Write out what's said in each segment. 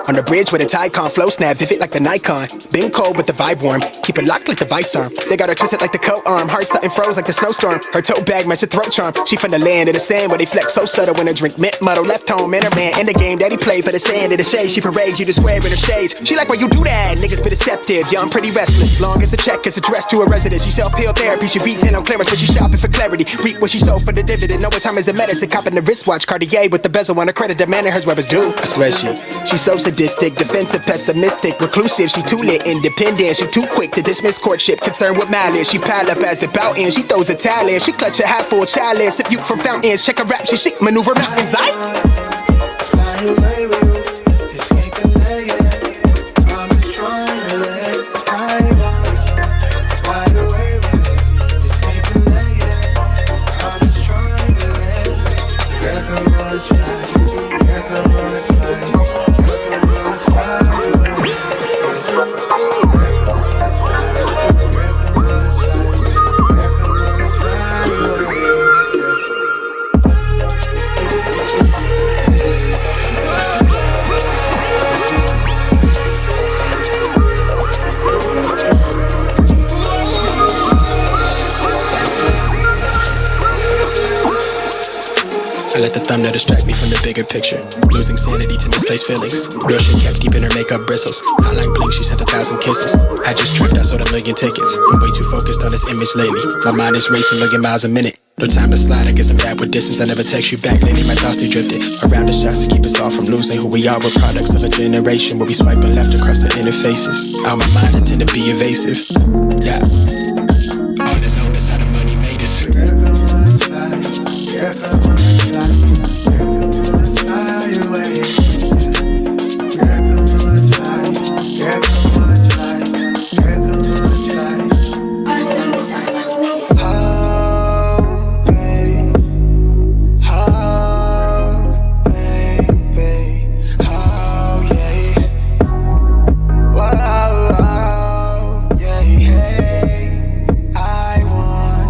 On the bridge where the tide can't flow, snap vivid like the Nikon. Been cold with the vibe warm, keep it locked like the vice arm. They got her twisted like the coat arm, heart something froze like the snowstorm. Her tote bag match a throat charm. She from the land of the sand where they flex so subtle when her drink mint muddle. Left home and her man in the game that he played for the sand of the shade. She parades you to square in her shades. She like why you do that, niggas be deceptive. Young pretty restless, long as the check is addressed to a residence. She self-heal therapy, she retail on clearance, but she shopping for clarity. Reap what she sold for the dividend. Know what time is the medicine, copping the wristwatch. Cartier with the bezel on her credit, demanding hers where it's due. I swear she's so sadistic, defensive, pessimistic, reclusive. She too lit, independent. She too quick to dismiss courtship, concerned with malice. She pile up as the bout ends. She throws a talent. She clutch a half full chalice. Sip you from fountains. Check her rap. She chic, maneuver mountains. Fly away with you, escape the negative. I'm just trying to let fly away with you, escape the negative. I'm just trying to let. So girl, come on, let's fly. Girl, come on, let's fly. I let the thumbnail distract me from the bigger picture. Losing sanity to misplaced feelings. Real shit kept deep in her makeup bristles. Hotline bling, she sent 1,000 kisses. I just tripped, I sold 1 million tickets. I'm way too focused on this image lately. My mind is racing 1 million miles a minute. No time to slide, I guess I'm bad with distance. I never text you back, lately my thoughts they drifted around the shots to keep us all from losing who we are. We're products of a generation where we swiping left across the interfaces. All my mind I tend to be evasive. Yeah. All the notice how the money made us. I want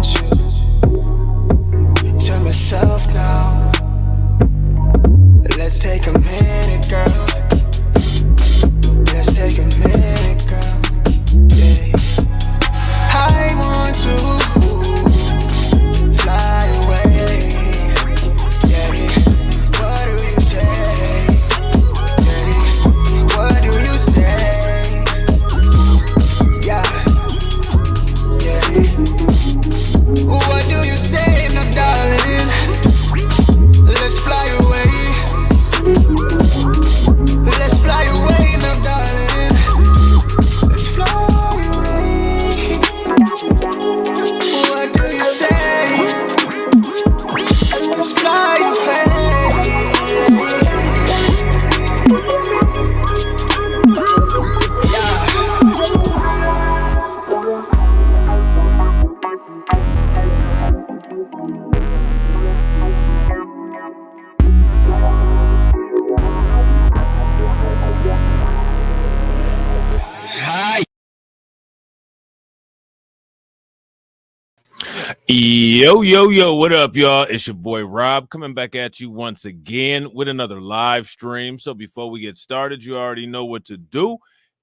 Yo, what up, y'all? It's your boy Rob coming back at you once again with another live stream. So before we get started, you already know what to do.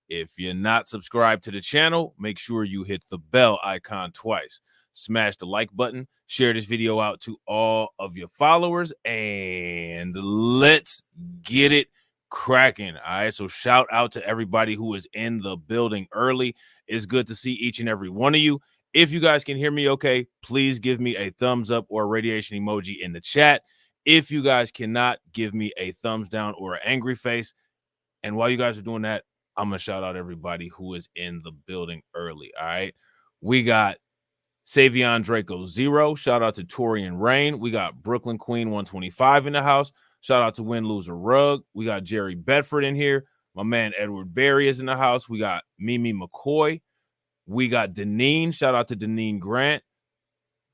If you're not subscribed to the channel, make sure you hit the bell icon twice. Smash the like button, share this video out to all of your followers, and let's get it cracking. All right, so shout out to everybody who is in the building early. It's good to see each and every one of you. If you guys can hear me okay, please give me a thumbs up or a radiation emoji in the chat. If you guys cannot, give me a thumbs down or an angry face. And while you guys are doing that, I'm going to shout out everybody who is in the building early, all right? We got Savion Draco 0. Shout out to Torian Rain. We got Brooklyn Queen 125 in the house. Shout out to Win Loser Rug. We got Jerry Bedford in here. My man Edward Berry is in the house. We got Mimi McCoy. We got Deneen. Shout out to Deneen Grant.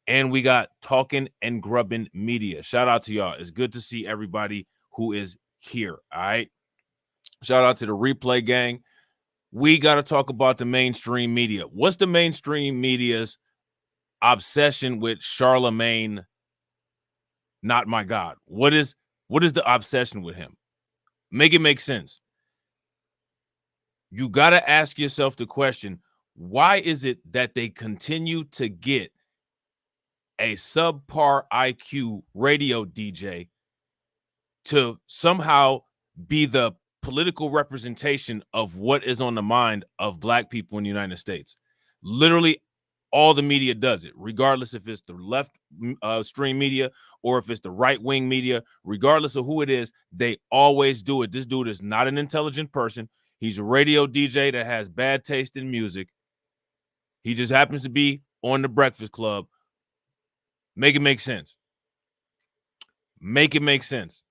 And we got Talking and Grubbin Media. Shout out to y'all. It's good to see everybody who is here. All right. Shout out to the replay gang. We got to talk about the mainstream media. What's the mainstream media's obsession with Charlamagne? Not my God. What is the obsession with him? Make it make sense. You got to ask yourself the question, why is it that they continue to get a subpar IQ radio DJ to somehow be the political representation of what is on the mind of Black people in the United States? Literally, all the media does it, regardless if it's the left stream media or if it's the right-wing media, regardless of who it is, they always do it. This dude is not an intelligent person. He's a radio DJ that has bad taste in music. He just happens to be on the Breakfast Club. Make it make sense. Make it make sense.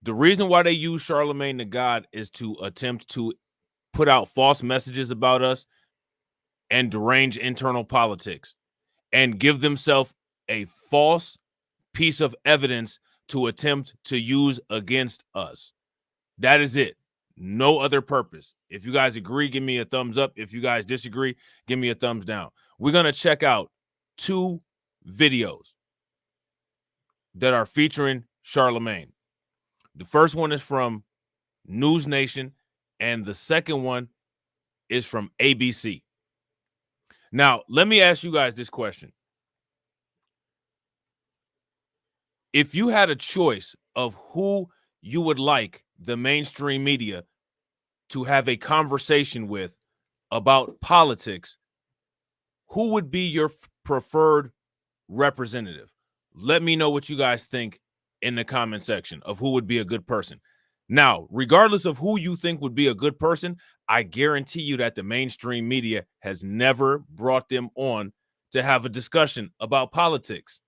The reason why they use Charlamagne the God is to attempt to put out false messages about us and derange internal politics and give themselves a false piece of evidence to attempt to use against us. That is it. No other purpose. If you guys agree, give me a thumbs up. If you guys disagree, give me a thumbs down. We're going to check out 2 videos that are featuring Charlamagne. The first one is from News Nation, and the second one is from ABC. Now, let me ask you guys this question. If you had a choice of who you would like the mainstream media to have a conversation with about politics, who would be your preferred representative? Let me know what you guys think in the comment section of who would be a good person. Now, regardless of who you think would be a good person, I guarantee you that the mainstream media has never brought them on to have a discussion about politics.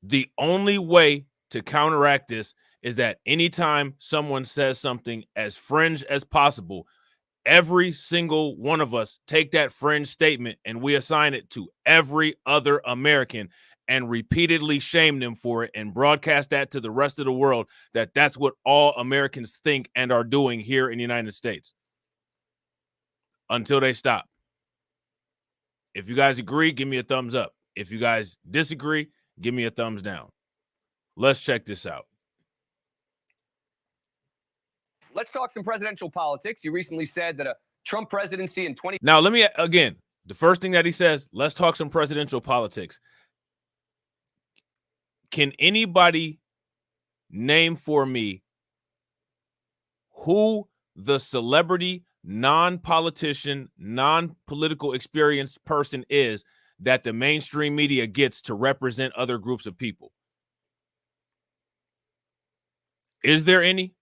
The only way to counteract this is that anytime someone says something as fringe as possible, every single one of us take that fringe statement and we assign it to every other American and repeatedly shame them for it and broadcast that to the rest of the world, that that's what all Americans think and are doing here in the United States until they stop. If you guys agree, give me a thumbs up. If you guys disagree, give me a thumbs down. Let's check this out. Let's talk some presidential politics. You recently said that a Trump presidency in 20... Now, let me, again, the first thing that he says, let's talk some presidential politics. Can anybody name for me who the celebrity, non-politician, non-political experienced person is that the mainstream media gets to represent other groups of people? Is there any?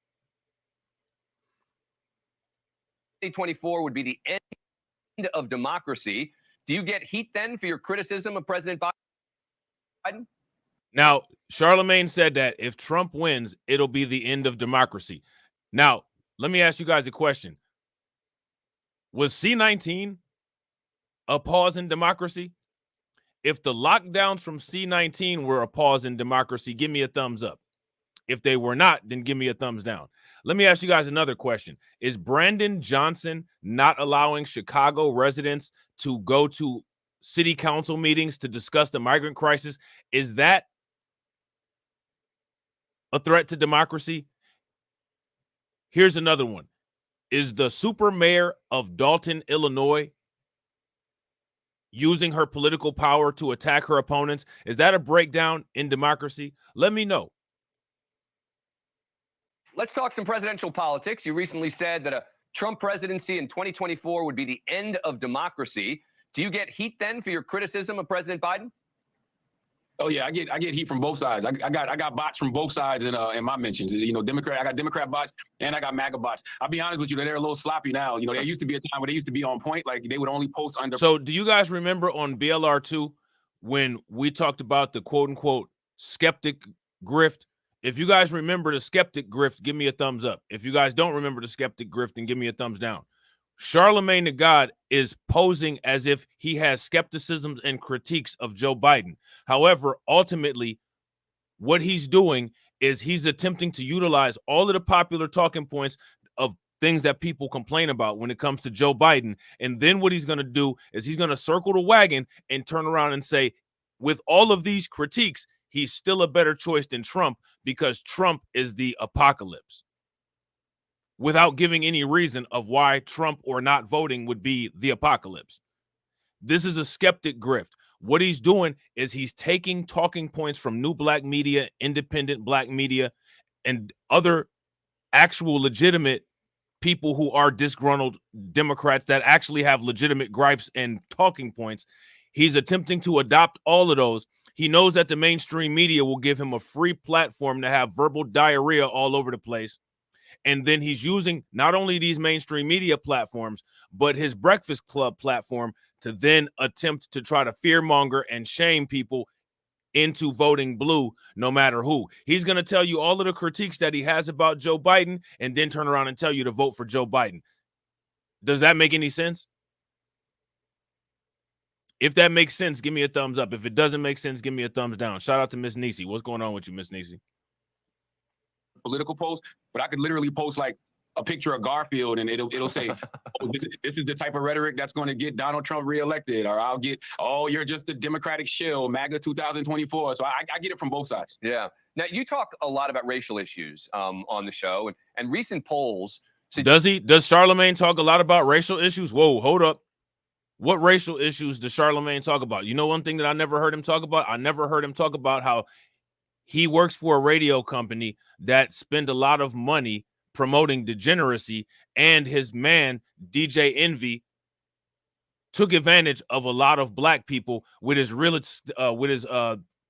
2024 would be the end of democracy. Do you get heat then for your criticism of President Biden? Now, Charlamagne said that if Trump wins, it'll be the end of democracy. Now, let me ask you guys a question. Was C-19 a pause in democracy? If the lockdowns from C-19 were a pause in democracy, give me a thumbs up. If they were not, then give me a thumbs down. Let me ask you guys another question. Is Brandon Johnson not allowing Chicago residents to go to city council meetings to discuss the migrant crisis? Is that a threat to democracy? Here's another one. Is the super mayor of Dalton, Illinois, using her political power to attack her opponents? Is that a breakdown in democracy? Let me know. Let's talk some presidential politics. You recently said that a Trump presidency in 2024 would be the end of democracy. Do you get heat then for your criticism of President Biden? Oh yeah, I get heat from both sides. I got bots from both sides in my mentions. You know, I got Democrat bots and I got MAGA bots. I'll be honest with you, they're a little sloppy now. You know, there used to be a time where they used to be on point, like they would only post under. So do you guys remember on BLR2 when we talked about the quote unquote skeptic grift? If you guys remember the skeptic grift, give me a thumbs up. If you guys don't remember the skeptic grift, then give me a thumbs down. Charlamagne the God is posing as if he has skepticisms and critiques of Joe Biden. However, ultimately, what he's doing is he's attempting to utilize all of the popular talking points of things that people complain about when it comes to Joe Biden. And then what he's going to do is he's going to circle the wagon and turn around and say, with all of these critiques, he's still a better choice than Trump because Trump is the apocalypse, without giving any reason of why Trump or not voting would be the apocalypse. This is a skeptic grift. What he's doing is he's taking talking points from New Black Media, independent Black media, and other actual legitimate people who are disgruntled Democrats that actually have legitimate gripes and talking points. He's attempting to adopt all of those. He knows that the mainstream media will give him a free platform to have verbal diarrhea all over the place. And then he's using not only these mainstream media platforms, but his Breakfast Club platform to then attempt to try to fearmonger and shame people into voting blue, no matter who. He's going to tell you all of the critiques that he has about Joe Biden and then turn around and tell you to vote for Joe Biden. Does that make any sense? If that makes sense, give me a thumbs up. If it doesn't make sense, give me a thumbs down. Shout out to Miss Nisi. What's going on with you, Miss Nisi? Political post, but I could literally post like a picture of Garfield and it'll say, oh, this is the type of rhetoric that's going to get Donald Trump reelected, or I'll get, oh, you're just a Democratic shill, MAGA 2024. So I get it from both sides. Yeah. Now you talk a lot about racial issues on the show, and recent polls. Does Charlamagne talk a lot about racial issues? Whoa, hold up. What racial issues does Charlamagne talk about? You know, one thing that I never heard him talk about? I never heard him talk about how he works for a radio company that spend a lot of money promoting degeneracy, and his man, DJ Envy, took advantage of a lot of Black people with his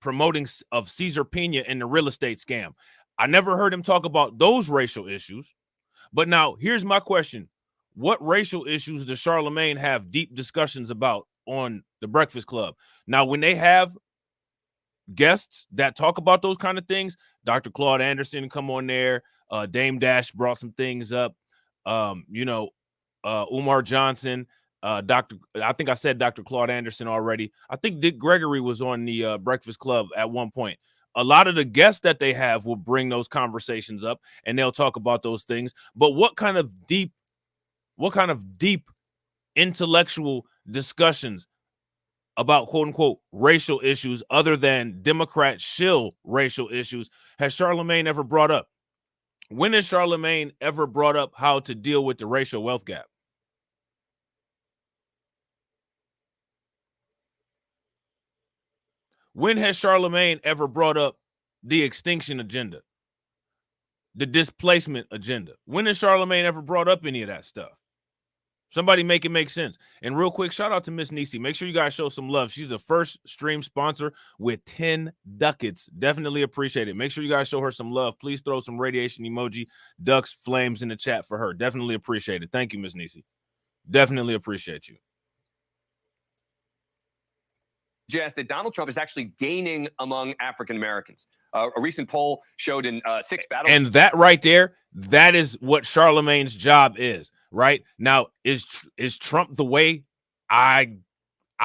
promoting of Cesar Pena and the real estate scam. I never heard him talk about those racial issues. But now, here's my question. What racial issues does Charlamagne have deep discussions about on the Breakfast Club? Now, when they have guests that talk about those kind of things, Dr. Claude Anderson come on there, Dame Dash brought some things up, Umar Johnson, I think I said Dr. Claude Anderson already. I think Dick Gregory was on the Breakfast Club at one point. A lot of the guests that they have will bring those conversations up and they'll talk about those things. But what kind of deep intellectual discussions about quote unquote racial issues other than Democrat shill racial issues has Charlamagne ever brought up? When has Charlamagne ever brought up how to deal with the racial wealth gap? When has Charlamagne ever brought up the extinction agenda, the displacement agenda? When has Charlamagne ever brought up any of that stuff? Somebody make it make sense. And real quick, shout out to Miss Nisi. Make sure you guys show some love. She's the first stream sponsor with 10 ducats. Definitely appreciate it. Make sure you guys show her some love. Please throw some radiation emoji, ducks, flames in the chat for her. Definitely appreciate it. Thank you, Miss Nisi. Definitely appreciate you. Suggest that Donald Trump is actually gaining among African Americans. A recent poll showed in 6 battles. And that right there, that is what Charlamagne's job is. Right now, is Trump the way? I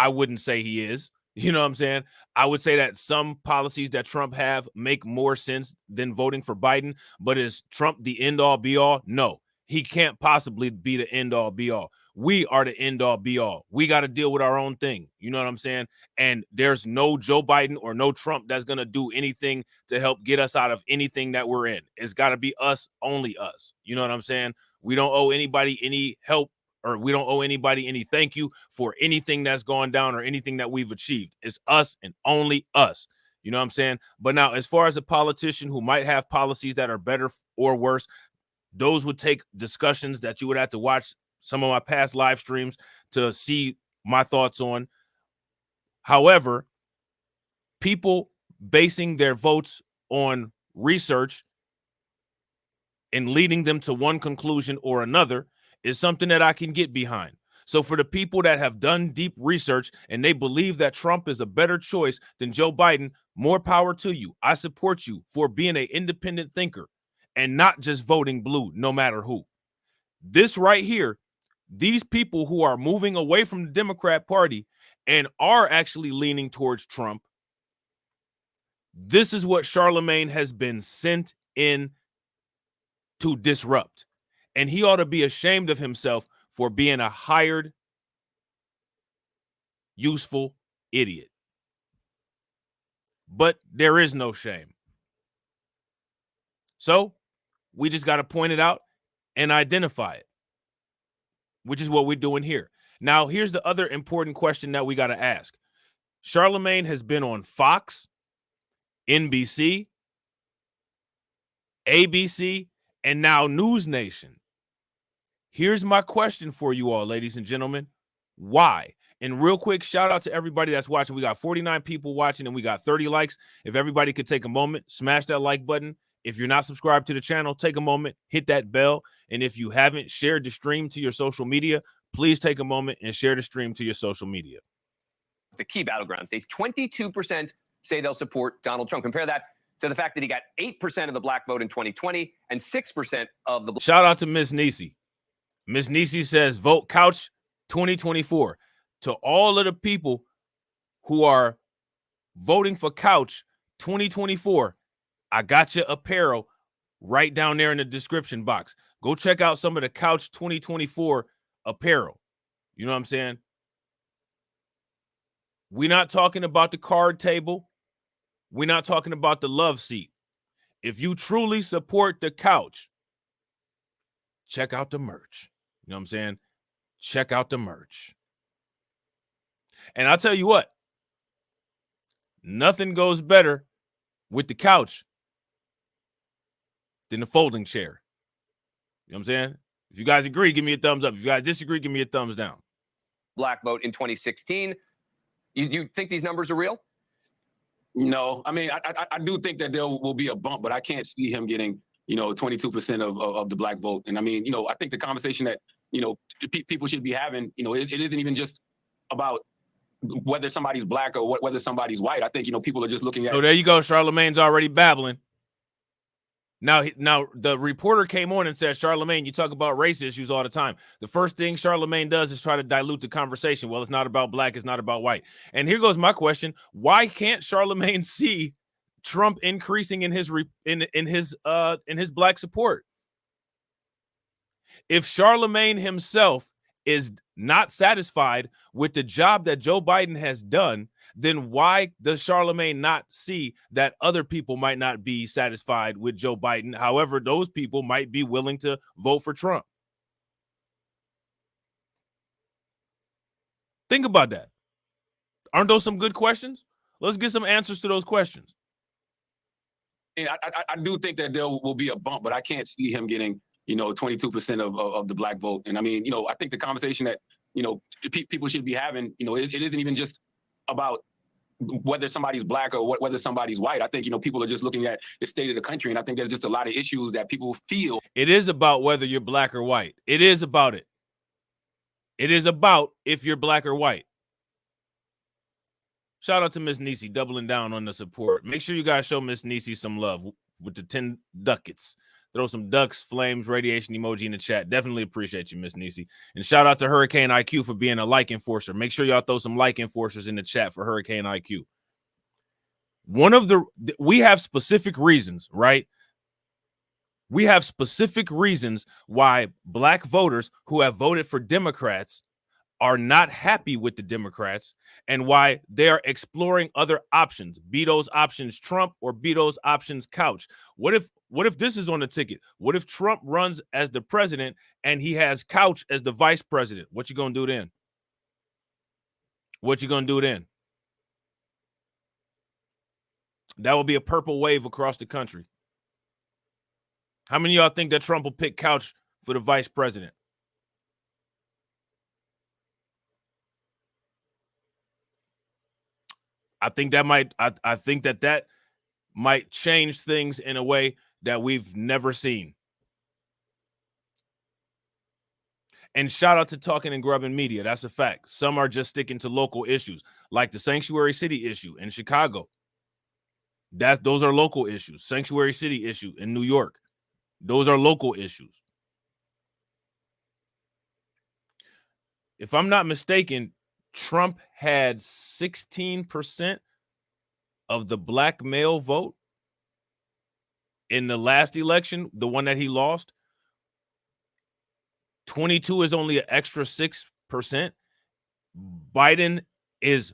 wouldn't say he is. You know what I'm saying? I would say that some policies that Trump have make more sense than voting for Biden, but is Trump the end all be all? No, he can't possibly be the end all be all. We are the end all be all. We got to deal with our own thing. You know what I'm saying? And there's no Joe Biden or no Trump that's going to do anything to help get us out of anything that we're in. It's got to be us, only us. You know what I'm saying? We don't owe anybody any help, or we don't owe anybody any thank you for anything that's gone down or anything that we've achieved. It's us and only us. You know what I'm saying? But now, as far as a politician who might have policies that are better or worse, those would take discussions that you would have to watch some of my past live streams to see my thoughts on. However, people basing their votes on research and leading them to one conclusion or another is something that I can get behind. So for the people that have done deep research and they believe that Trump is a better choice than Joe Biden, more power to you. I support you for being an independent thinker and not just voting blue no matter who. This right here, these people who are moving away from the Democrat Party and are actually leaning towards Trump, this is what Charlamagne has been sent in to disrupt. And he ought to be ashamed of himself for being a hired, useful idiot. But there is no shame. So we just got to point it out and identify it, which is what we're doing here. Now, here's the other important question that we got to ask. Charlamagne has been on Fox, NBC, ABC, and now News Nation. Here's my question for you all, ladies and gentlemen. Why? And real quick, shout out to everybody that's watching. We got 49 people watching and we got 30 likes. If everybody could take a moment, smash that like button. If you're not subscribed to the channel, take a moment, hit that bell. And if you haven't shared the stream to your social media, please take a moment and share the stream to your social media. The key battleground states, 22% say they'll support Donald Trump. Compare that to the fact that he got 8% of the black vote in 2020 and 6% of the... Shout out to Miss Niecy. Miss Niecy says, vote couch 2024. To all of the people who are voting for couch 2024, I got you apparel right down there in the description box. Go check out some of the couch 2024 apparel. You know what I'm saying? We're not talking about the card table. We're not talking about the love seat. If you truly support the couch, check out the merch. You know what I'm saying? Check out the merch. And I'll tell you what, nothing goes better with the couch than the folding chair. You know what I'm saying? If you guys agree, give me a thumbs up. If you guys disagree, give me a thumbs down. Black vote in 2016. You think these numbers are real? No, I mean, I do think that there will be a bump, but I can't see him getting, 22% of the black vote. And I mean, I think the conversation that, people should be having, it isn't even just about whether somebody's black or whether somebody's white. I think, people are just looking at. So there you go. Charlamagne's already babbling. Now the reporter came on and said, Charlamagne, you talk about race issues all the time. The first thing Charlamagne does is try to dilute the conversation. Well, it's not about black. It's not about white. And here goes my question. Why can't Charlamagne see Trump increasing in his black support? If Charlamagne himself is not satisfied with the job that Joe Biden has done, then why does Charlamagne not see that other people might not be satisfied with Joe Biden? However, those people might be willing to vote for Trump. Think about that. Aren't those some good questions? Let's get some answers to those questions. I do think that there will be a bump, but I can't see him getting, 22% of the black vote. And I mean, I think the conversation that, people should be having, it isn't even just about whether somebody's black or whether somebody's white. I think, people are just looking at the state of the country. And I think there's just a lot of issues that people feel. It is about whether you're black or white. It is about it. It is about if you're black or white. Shout out to Miss Niecy doubling down on the support. Make sure you guys show Miss Niecy some love with the 10 ducats. Throw some ducks, flames, radiation emoji in the chat. Definitely appreciate you, Miss Nisi. And shout out to Hurricane IQ for being a like enforcer. Make sure y'all throw some like enforcers in the chat for Hurricane IQ. We have specific reasons, right? We have specific reasons why black voters who have voted for Democrats are not happy with the Democrats and why they are exploring other options. Be those options Trump or be those options Couch. What if this is on the ticket? What if Trump runs as the president and he has Couch as the vice president? What you gonna do then? What you gonna do then? That will be a purple wave across the country. How many of y'all think that Trump will pick Couch for the vice president? I think that might change things in a way that we've never seen. And shout out to Talking and Grubbing Media. That's a fact. Some are just sticking to local issues, like the Sanctuary City issue in Chicago. Those are local issues. Sanctuary City issue in New York. Those are local issues. If I'm not mistaken, Trump had 16% of the black male vote in the last election, the one that he lost. 22 is only an extra 6%. Biden is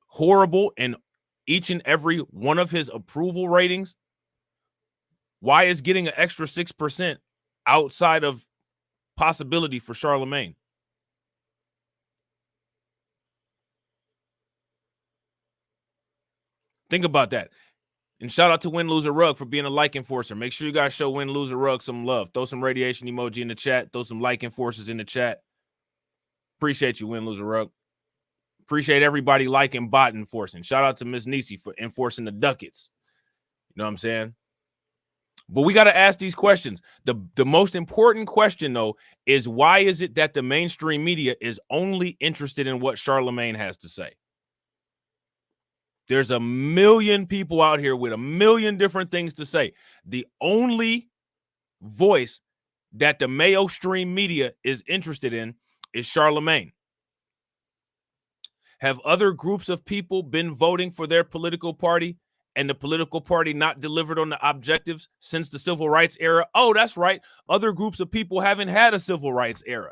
horrible in each and every one of his approval ratings. Why is getting an extra 6% outside of possibility for Charlamagne? Think about that. And shout out to Win Loser Rug for being a like enforcer. Make sure you guys show Win Loser Rug some love. Throw some radiation emoji in the chat. Throw some like enforcers in the chat. Appreciate you, Win Loser Rug. Appreciate everybody liking bot enforcing. Shout out to Miss Nisi for enforcing the ducats. You know what I'm saying? But we got to ask these questions. The most important question, though, is why is it that the mainstream media is only interested in what Charlamagne has to say? There's a million people out here with a million different things to say. The only voice that the Mayo Stream media is interested in is Charlamagne. Have other groups of people been voting for their political party and the political party not delivered on the objectives since the civil rights era? Oh, that's right. Other groups of people haven't had a civil rights era.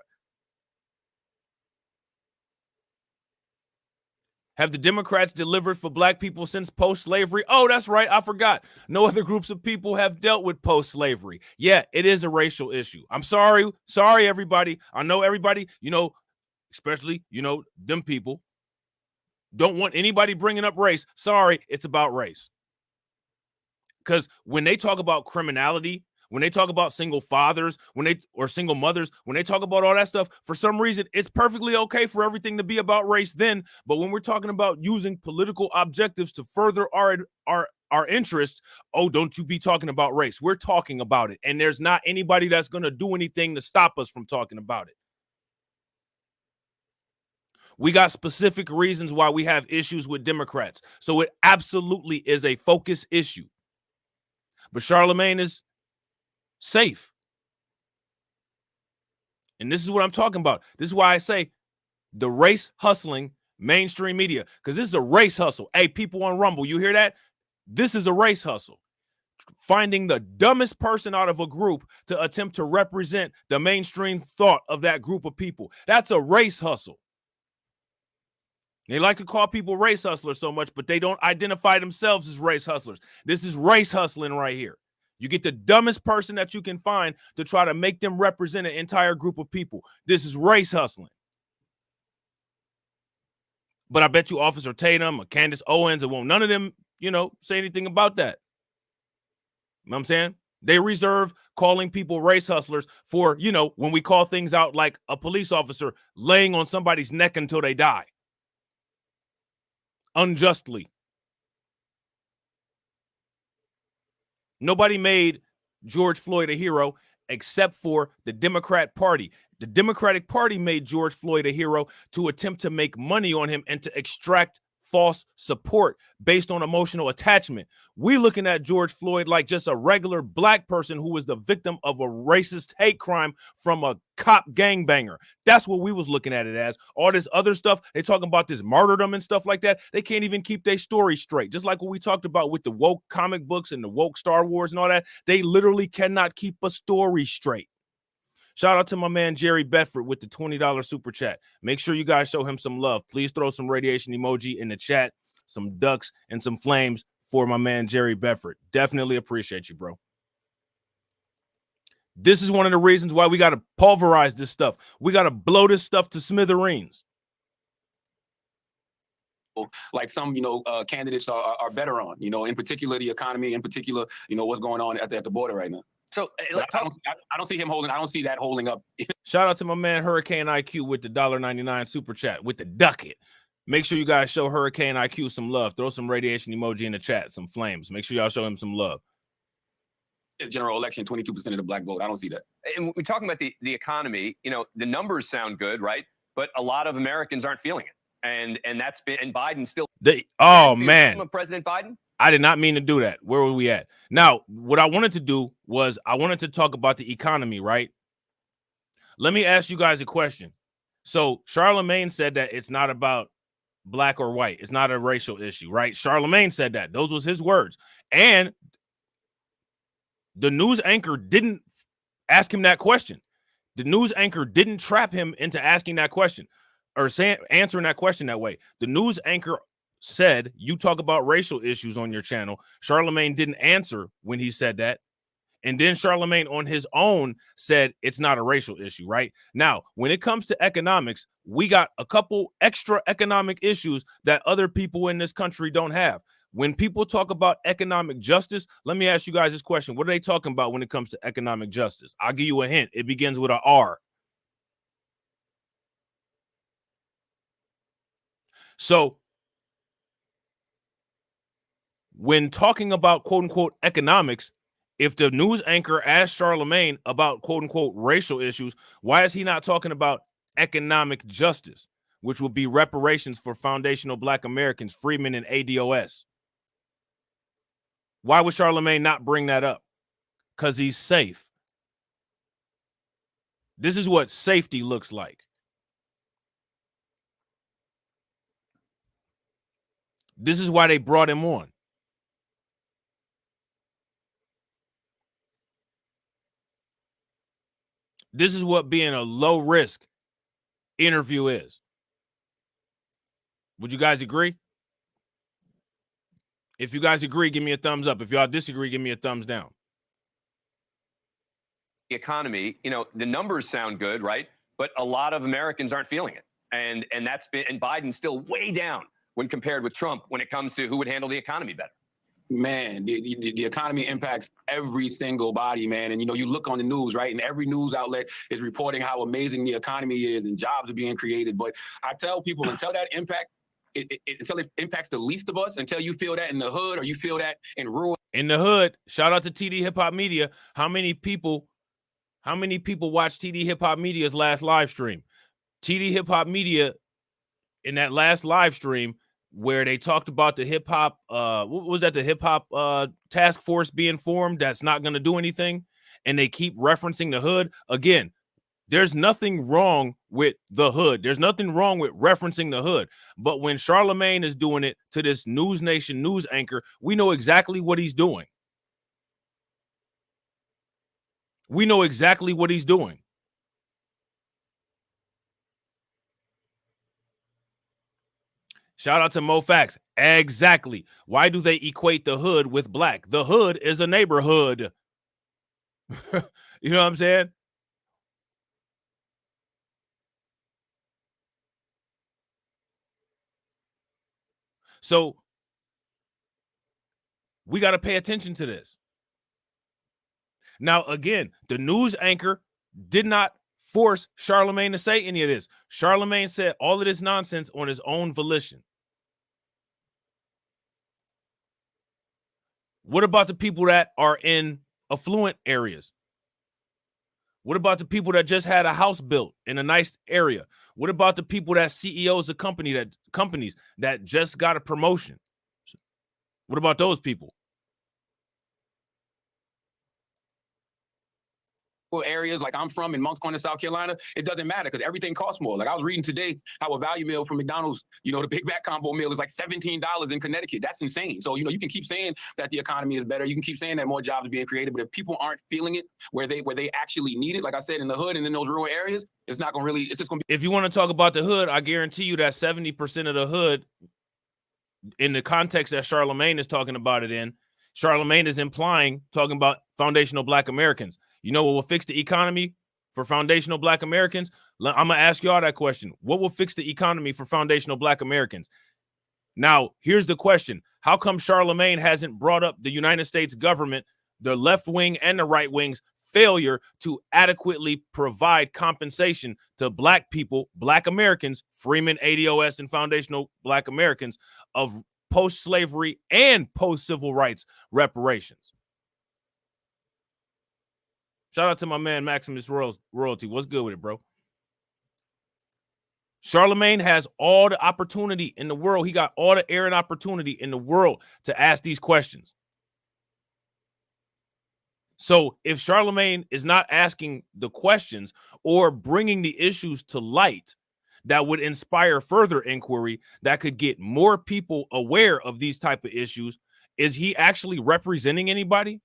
Have the Democrats delivered for black people since post-slavery? Oh, that's right. I forgot. No other groups of people have dealt with post-slavery. Yeah, it is a racial issue. I'm sorry. Sorry, everybody. I know everybody, especially, them people don't want anybody bringing up race. Sorry, it's about race. Because when they talk about criminality, when they talk about single fathers, or single mothers, when they talk about all that stuff, for some reason, it's perfectly okay for everything to be about race then. But when we're talking about using political objectives to further our interests, oh, don't you be talking about race. We're talking about it. And there's not anybody that's going to do anything to stop us from talking about it. We got specific reasons why we have issues with Democrats. So it absolutely is a focus issue. But Charlamagne is safe. And this is what I'm talking about. This is why I say the race hustling mainstream media, because this is a race hustle. Hey, people on Rumble, you hear that? This is a race hustle. Finding the dumbest person out of a group to attempt to represent the mainstream thought of that group of people. That's a race hustle. They like to call people race hustlers so much, but they don't identify themselves as race hustlers. This is race hustling right here. You get the dumbest person that you can find to try to make them represent an entire group of people. This is race hustling. But I bet you Officer Tatum or Candace Owens, won't none of them, say anything about that. You know what I'm saying? They reserve calling people race hustlers for, when we call things out like a police officer laying on somebody's neck until they die. Unjustly. Nobody made George Floyd a hero except for the Democrat Party. The Democratic Party made George Floyd a hero to attempt to make money on him and to extract false support based on emotional attachment. We looking at George Floyd like just a regular black person who was the victim of a racist hate crime from a cop gangbanger. That's what we was looking at it as. All this other stuff, they talking about this martyrdom and stuff like that. They can't even keep their story straight. Just like what we talked about with the woke comic books and the woke Star Wars and all that. They literally cannot keep a story straight. Shout out to my man Jerry Bedford with the $20 super chat. Make sure you guys show him some love. Please throw some radiation emoji in the chat, some ducks and some flames for my man Jerry Bedford. Definitely appreciate you, bro. This is one of the reasons why we got to pulverize this stuff. We got to blow this stuff to smithereens. Like some, candidates are better on, in particular the economy, in particular, what's going on at the border right now. So I don't see him holding. I don't see that holding up. Shout out to my man Hurricane IQ with the $1.99 super chat with the ducket. Make sure you guys show Hurricane IQ some love. Throw some radiation emoji in the chat, some flames. Make sure y'all show him some love. General election, 22% of the black vote. I don't see that. And we're talking about the economy. The numbers sound good, right? But a lot of Americans aren't feeling it, and that's been. And Biden still. Man, President Biden. I did not mean to do that. Where were we at? Now, what I wanted to do was I wanted to talk about the economy, right? Let me ask you guys a question. So Charlamagne said that it's not about black or white. It's not a racial issue, right? Charlamagne said that. Those was his words. And the news anchor didn't ask him that question. The news anchor didn't trap him into asking that question or answering that question that way. The news anchor said, you talk about racial issues on your channel. Charlamagne didn't answer when he said that. And then Charlamagne on his own said it's not a racial issue, right? Now, when it comes to economics, we got a couple extra economic issues that other people in this country don't have. When people talk about economic justice, let me ask you guys this question. What are they talking about when it comes to economic justice? I'll give you a hint. It begins with an R. So when talking about quote unquote economics, if the news anchor asked Charlamagne about quote unquote racial issues, why is he not talking about economic justice, which would be reparations for foundational black Americans, freedmen and ADOS? Why would Charlamagne not bring that up? Because he's safe. This is what safety looks like. This is why they brought him on. This is what being a low risk interview is. Would you guys agree? If you guys agree, give me a thumbs up. If y'all disagree, give me a thumbs down. The economy, the numbers sound good, right? But a lot of Americans aren't feeling it. And that's been, and Biden's still way down when compared with Trump when it comes to who would handle the economy better. Man, the economy impacts every single body, man. And, you look on the news, right? And every news outlet is reporting how amazing the economy is and jobs are being created. But I tell people, until that impact, until it impacts the least of us, until you feel that in the hood or you feel that in rural. In the hood, shout out to TD Hip Hop Media. How many people watched TD Hip Hop Media's last live stream? TD Hip Hop Media, in that last live stream, where they talked about the hip hop, what was that? The hip hop task force being formed that's not going to do anything. And they keep referencing the hood. Again, there's nothing wrong with the hood. There's nothing wrong with referencing the hood. But when Charlamagne is doing it to this News Nation news anchor, we know exactly what he's doing. We know exactly what he's doing. Shout out to MoFax. Exactly. Why do they equate the hood with black? The hood is a neighborhood. You know what I'm saying? So we got to pay attention to this. Now, again, the news anchor did not force Charlamagne to say any of this. Charlamagne said all of this nonsense on his own volition. What about the people that are in affluent areas? What about the people that just had a house built in a nice area? What about the people that CEOs of companies that just got a promotion? What about those people? Areas like I'm from in Moncks Corner, South Carolina, it doesn't matter because everything costs more. Like I was reading today how a value meal from McDonald's, the Big Mac combo meal is like $17 in Connecticut. That's insane. So, you can keep saying that the economy is better. You can keep saying that more jobs are being created, but if people aren't feeling it where they actually need it, like I said, in the hood and in those rural areas, it's not going to really, it's just going to be. If you want to talk about the hood, I guarantee you that 70% of the hood, in the context that Charlamagne is talking about it in, Charlamagne is talking about foundational Black Americans. You know what will fix the economy for foundational Black Americans? I'm going to ask you all that question. What will fix the economy for foundational Black Americans? Now, here's the question. How come Charlamagne hasn't brought up the United States government, the left wing and the right wing's failure to adequately provide compensation to Black people, Black Americans, Freeman, ADOS, and foundational Black Americans of post-slavery and post-civil rights reparations? Shout out to my man, Maximus Royalty. What's good with it, bro? Charlamagne has all the opportunity in the world. He got all the air and opportunity in the world to ask these questions. So if Charlamagne is not asking the questions or bringing the issues to light that would inspire further inquiry, that could get more people aware of these type of issues, is he actually representing anybody?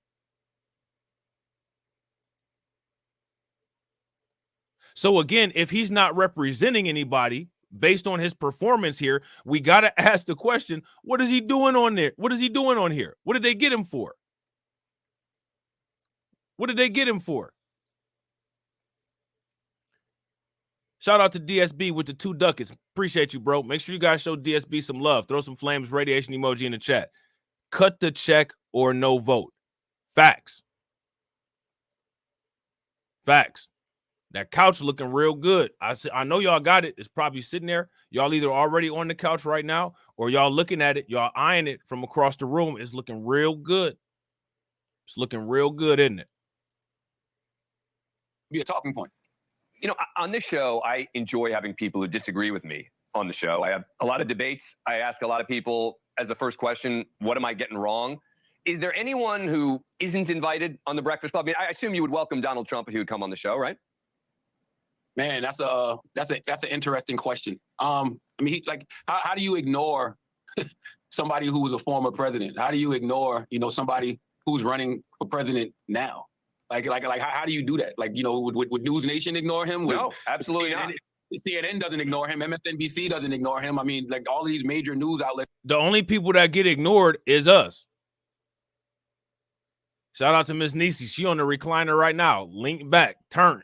So again, if he's not representing anybody based on his performance here, we got to ask the question, what is he doing on there? What is he doing on here? What did they get him for? What did they get him for? Shout out to DSB with the 2 ducats. Appreciate you, bro. Make sure you guys show DSB some love. Throw some flames, radiation emoji in the chat. Cut the check or no vote. Facts. Facts. That couch looking real good. I know y'all got it. It's probably sitting there. Y'all either already on the couch right now or y'all looking at it. Y'all eyeing it from across the room. It's looking real good. It's looking real good, isn't it? Be a talking point. On this show, I enjoy having people who disagree with me on the show. I have a lot of debates. I ask a lot of people as the first question, what am I getting wrong? Is there anyone who isn't invited on the Breakfast Club? I mean, I assume you would welcome Donald Trump if he would come on the show, right? Man, that's an interesting question. I mean, how do you ignore somebody who was a former president? How do you ignore, somebody who's running for president now? Like, how do you do that? Like, would News Nation ignore him? No, absolutely not. CNN doesn't ignore him. MSNBC doesn't ignore him. I mean, like all these major news outlets. The only people that get ignored is us. Shout out to Miss Nisi. She on the recliner right now. Link back. Turn.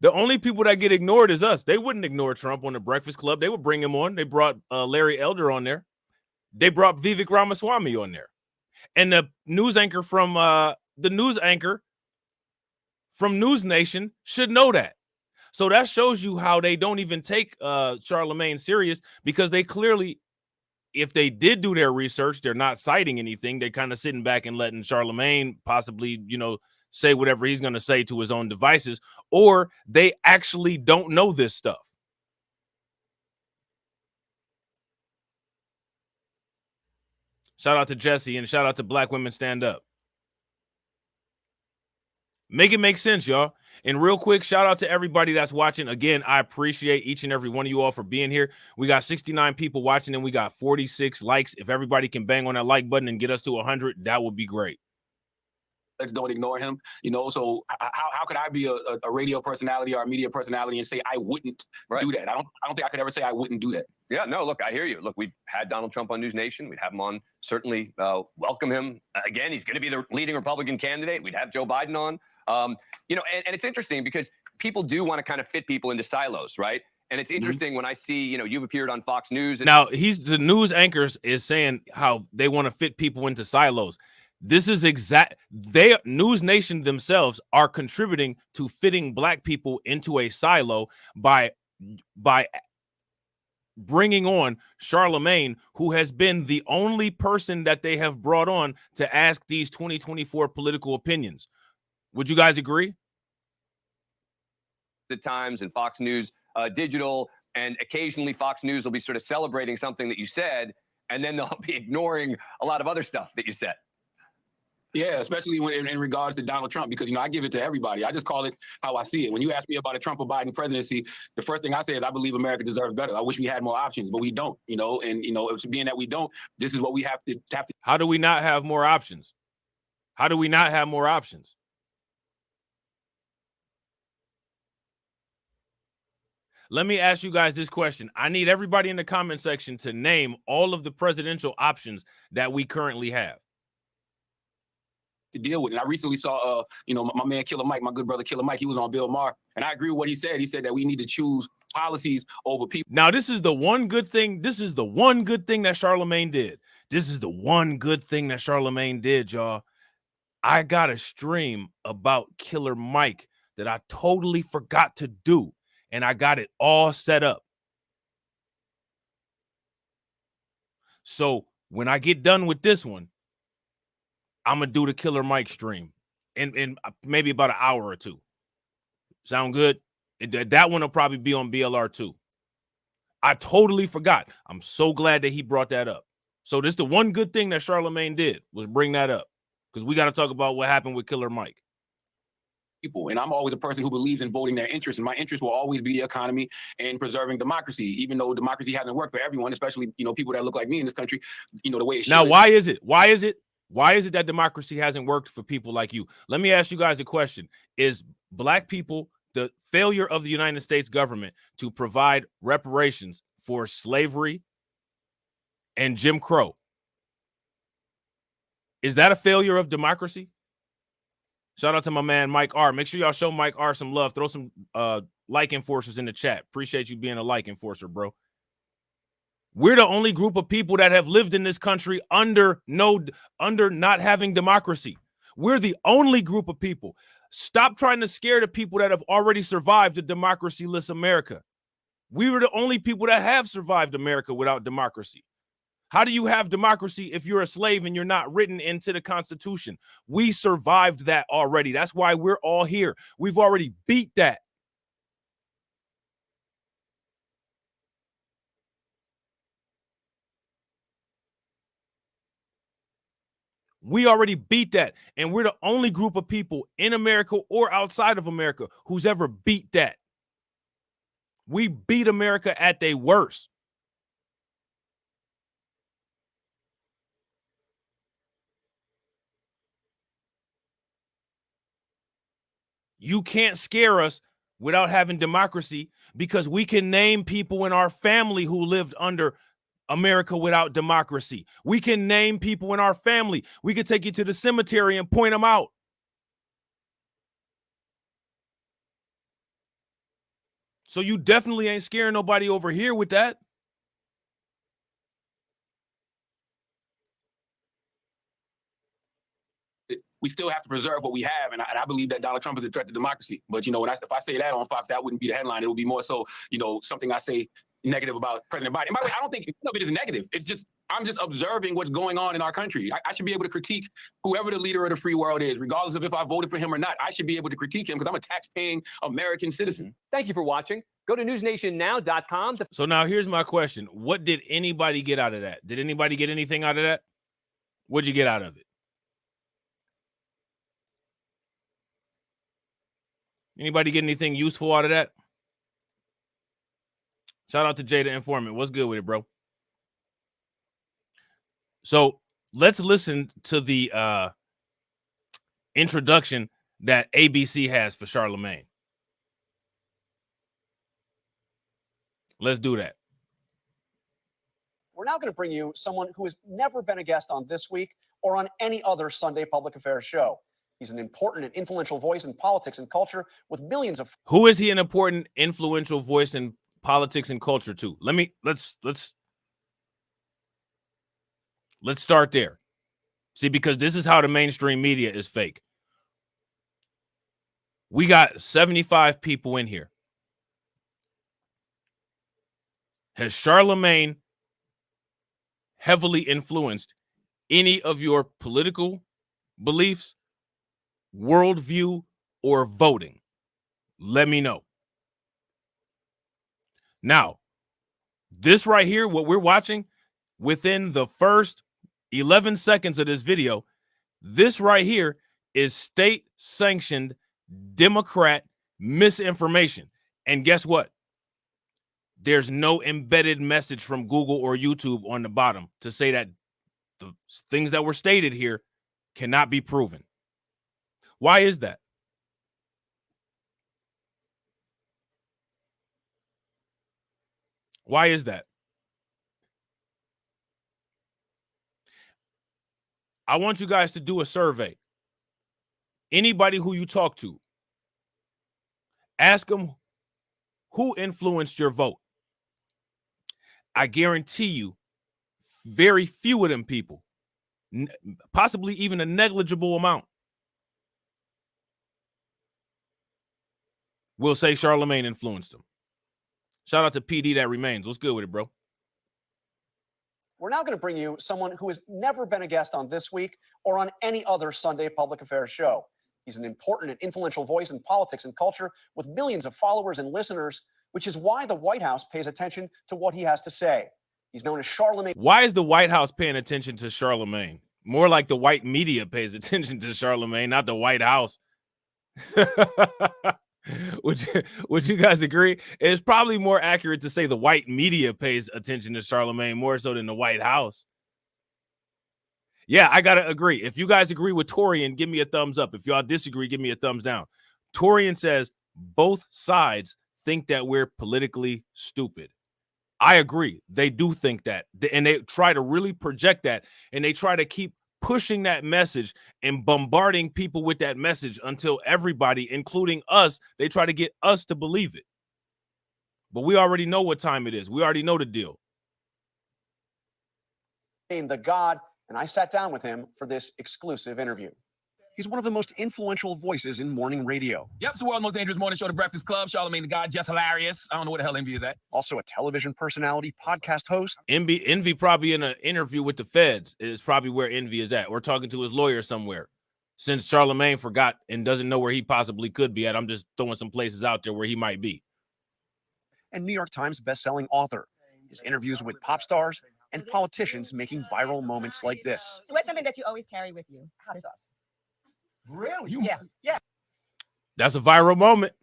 The only people that get ignored is us. They wouldn't ignore Trump on the Breakfast Club. They would bring him on. They brought Larry Elder on there. They brought Vivek Ramaswamy on there. And the news anchor from News Nation should know that. So that shows you how they don't even take Charlamagne serious, because they clearly, if they did do their research, they're not citing anything. They're kind of sitting back and letting Charlamagne possibly, say whatever he's going to say to his own devices, or they actually don't know this stuff. Shout out to Jesse and shout out to Black Women Stand Up. Make it make sense, y'all. And real quick, shout out to everybody that's watching. Again, I appreciate each and every one of you all for being here. We got 69 people watching and we got 46 likes. If everybody can bang on that like button and get us to 100, that would be great. Let's don't ignore him. So how could I be a radio personality or a media personality and say I wouldn't do that? I don't think I could ever say I wouldn't do that. Yeah, no, look, I hear you. Look, we've had Donald Trump on News Nation. We'd have him on, certainly welcome him. Again, he's going to be the leading Republican candidate. We'd have Joe Biden on. And it's interesting because people do want to kind of fit people into silos, right? And it's interesting when I see, you've appeared on Fox News. Now, the news anchors is saying how they want to fit people into silos. This is News Nation themselves are contributing to fitting Black people into a silo by bringing on Charlamagne, who has been the only person that they have brought on to ask these 2024 political opinions. Would you guys agree? The Times and Fox News Digital, and occasionally Fox News will be sort of celebrating something that you said, and then they'll be ignoring a lot of other stuff that you said. Yeah, especially when in regards to Donald Trump, because, I give it to everybody. I just call it how I see it. When you ask me about a Trump or Biden presidency, the first thing I say is I believe America deserves better. I wish we had more options, but we don't, and, it's being that we don't, this is what we have to. How do we not have more options? How do we not have more options? Let me ask you guys this question. I need everybody in the comment section to name all of the presidential options that we currently have to deal with. And I recently saw, my man Killer Mike, my good brother Killer Mike, he was on Bill Maher, and I agree with what he said. He said that we need to choose policies over people. Now, this is the one good thing. This is the one good thing that Charlamagne did. This is the one good thing that Charlamagne did, y'all. I got a stream about Killer Mike that I totally forgot to do, and I got it all set up. So when I get done with this one, I'm going to do the Killer Mike stream in maybe about an hour or two. Sound good? That one will probably be on BLR too. I totally forgot. I'm so glad that he brought that up. So this is the one good thing that Charlamagne did, was bring that up, because we got to talk about what happened with Killer Mike. People, and I'm always a person who believes in voting their interests, and my interest will always be the economy and preserving democracy, even though democracy hasn't worked for everyone, especially people that look like me in this country, the way it should. Now, why is it that democracy hasn't worked for people like you? Let me ask you guys a question. Is Black people the failure of the United States government to provide reparations for slavery and Jim Crow, is that a failure of democracy? Shout out to my man Mike R. Make sure y'all show Mike R some love. Throw some like enforcers in the chat. Appreciate you being a like enforcer, bro. We're the only group of people that have lived in this country under not having democracy. We're the only group of people. Stop trying to scare the people that have already survived a democracy-less America. We were the only people that have survived America without democracy. How do you have democracy if you're a slave and you're not written into the Constitution? We survived that already. That's why we're all here. We've already beat that. We already beat that. And we're the only group of people in America or outside of America who's ever beat that. We beat America at their worst. You can't scare us without having democracy, because we can name people in our family who lived under America without democracy. We can name people in our family. We could take you to the cemetery and point them out. So you definitely ain't scaring nobody over here with that. We still have to preserve what we have, and I believe that Donald Trump is a threat to democracy. But if I say that on Fox, that wouldn't be the headline. It would be more so, something I say negative about President Biden. And by the way, I don't think any of it is negative. It's just I'm just observing what's going on in our country. I should be able to critique whoever the leader of the free world is, regardless of if I voted for him or not. I should be able to critique him because I'm a tax-paying American citizen. Thank you for watching. Go to newsnationnow.com. So now here's my question. What did anybody get out of that? Did anybody get anything out of that? What'd you get out of it? Anybody get anything useful out of that? Shout out to Jay the Informant. What's good with it, bro? So let's listen to the introduction that ABC has for Charlamagne. Let's do that. We're now going to bring you someone who has never been a guest on This Week or on any other Sunday public affairs show. He's an important and influential voice in politics and culture with millions of... Who is he an important, influential voice in politics and culture to? Let's start there. See, because this is how the mainstream media is fake. We got 75 people in here. Has Charlamagne heavily influenced any of your political beliefs, worldview, or voting? Let me know. Now, this right here, what we're watching, within the first 11 seconds of this video, this right here is state-sanctioned Democrat misinformation. And guess what? There's no embedded message from Google or YouTube on the bottom to say that the things that were stated here cannot be proven. Why is that? Why is that? I want you guys to do a survey. Anybody who you talk to, ask them who influenced your vote. I guarantee you, very few of them people, possibly even a negligible amount, will say Charlamagne influenced them. Shout out to PD that remains. What's good with it, bro? We're now going to bring you someone who has never been a guest on This Week or on any other Sunday public affairs show. He's an important and influential voice in politics and culture with millions of followers and listeners, which is why the White House pays attention to what he has to say. He's known as Charlamagne. Why is the White House paying attention to Charlamagne? More like the white media pays attention to Charlamagne, not the White House. Would you guys agree? It's probably more accurate to say the white media pays attention to Charlamagne more so than the White House. Yeah, I gotta agree. If you guys agree with Torian, give me a thumbs up. If y'all disagree, give me a thumbs down. Torian says both sides think that we're politically stupid. I agree. They do think that, and they try to really project that, and they try to keep pushing that message and bombarding people with that message until everybody, including us, they try to get us to believe it. But we already know what time it is. We already know the deal. The God, and I sat down with him for this exclusive interview. He's one of the most influential voices in morning radio. Yep, it's the world's most dangerous morning show, The Breakfast Club. Charlamagne the God, just hilarious. I don't know what the hell Envy is at. Also a television personality, podcast host. Envy probably in an interview with the feds is probably where Envy is at. Or talking to his lawyer somewhere. Since Charlamagne forgot and doesn't know where he possibly could be at, I'm just throwing some places out there where he might be. And New York Times bestselling author. His interviews with pop stars and politicians making viral moments like this. So what's something that you always carry with you? Hot sauce. Really? Yeah. That's a viral moment.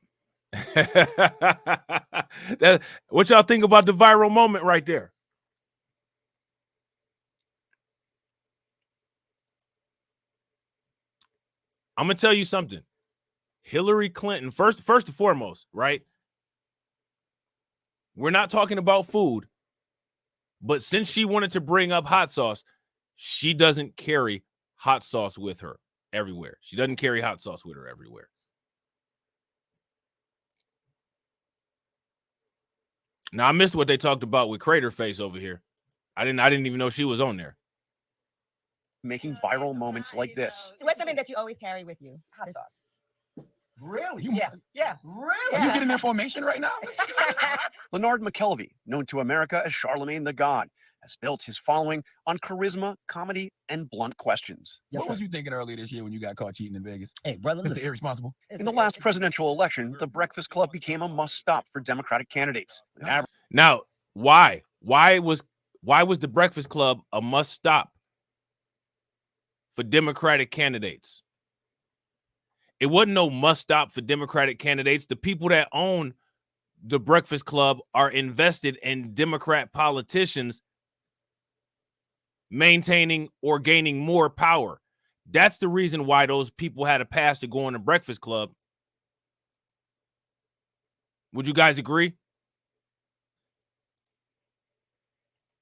What y'all think about the viral moment right there? I'm gonna tell you something. Hillary Clinton, first and foremost, right? We're not talking about food, but since she wanted to bring up hot sauce, she doesn't carry hot sauce with her everywhere. She doesn't carry hot sauce with her everywhere. Now I missed what they talked about with Crater Face over here. I didn't even know she was on there. Making viral moments like this. So what's something that you always carry with you? Hot sauce. Really? Yeah. Really? Yeah. Are you getting information right now? Leonard McKelvey, known to America as Charlamagne the God, has built his following on charisma, comedy, and blunt questions. What was you thinking earlier this year when you got caught cheating in Vegas? Hey, brother, Mr. listen. Irresponsible. In the last presidential election, the Breakfast Club became a must-stop for Democratic candidates. Now, why? Why was the Breakfast Club a must-stop for Democratic candidates? It wasn't no must-stop for Democratic candidates. The people that own the Breakfast Club are invested in Democrat politicians maintaining or gaining more power. That's the reason why those people had a pass to go on the Breakfast Club. Would you guys agree?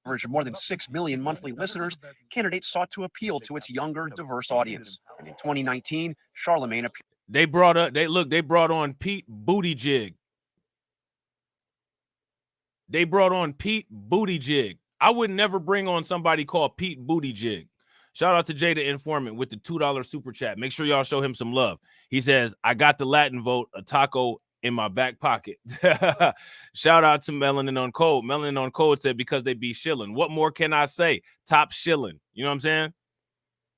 Average of more than 6 million monthly listeners, candidates sought to appeal to its younger, diverse audience. And in 2019, Charlamagne appeared. They brought on Pete Buttigieg. They brought on Pete Buttigieg. I would never bring on somebody called Pete Buttigieg. Shout out to Jay the Informant with the $2 super chat. Make sure y'all show him some love. He says, I got the Latin vote, a taco in my back pocket. Shout out to Melanin on Code. Melanin on Code said because they be shilling. What more can I say? Top shilling. You know what I'm saying?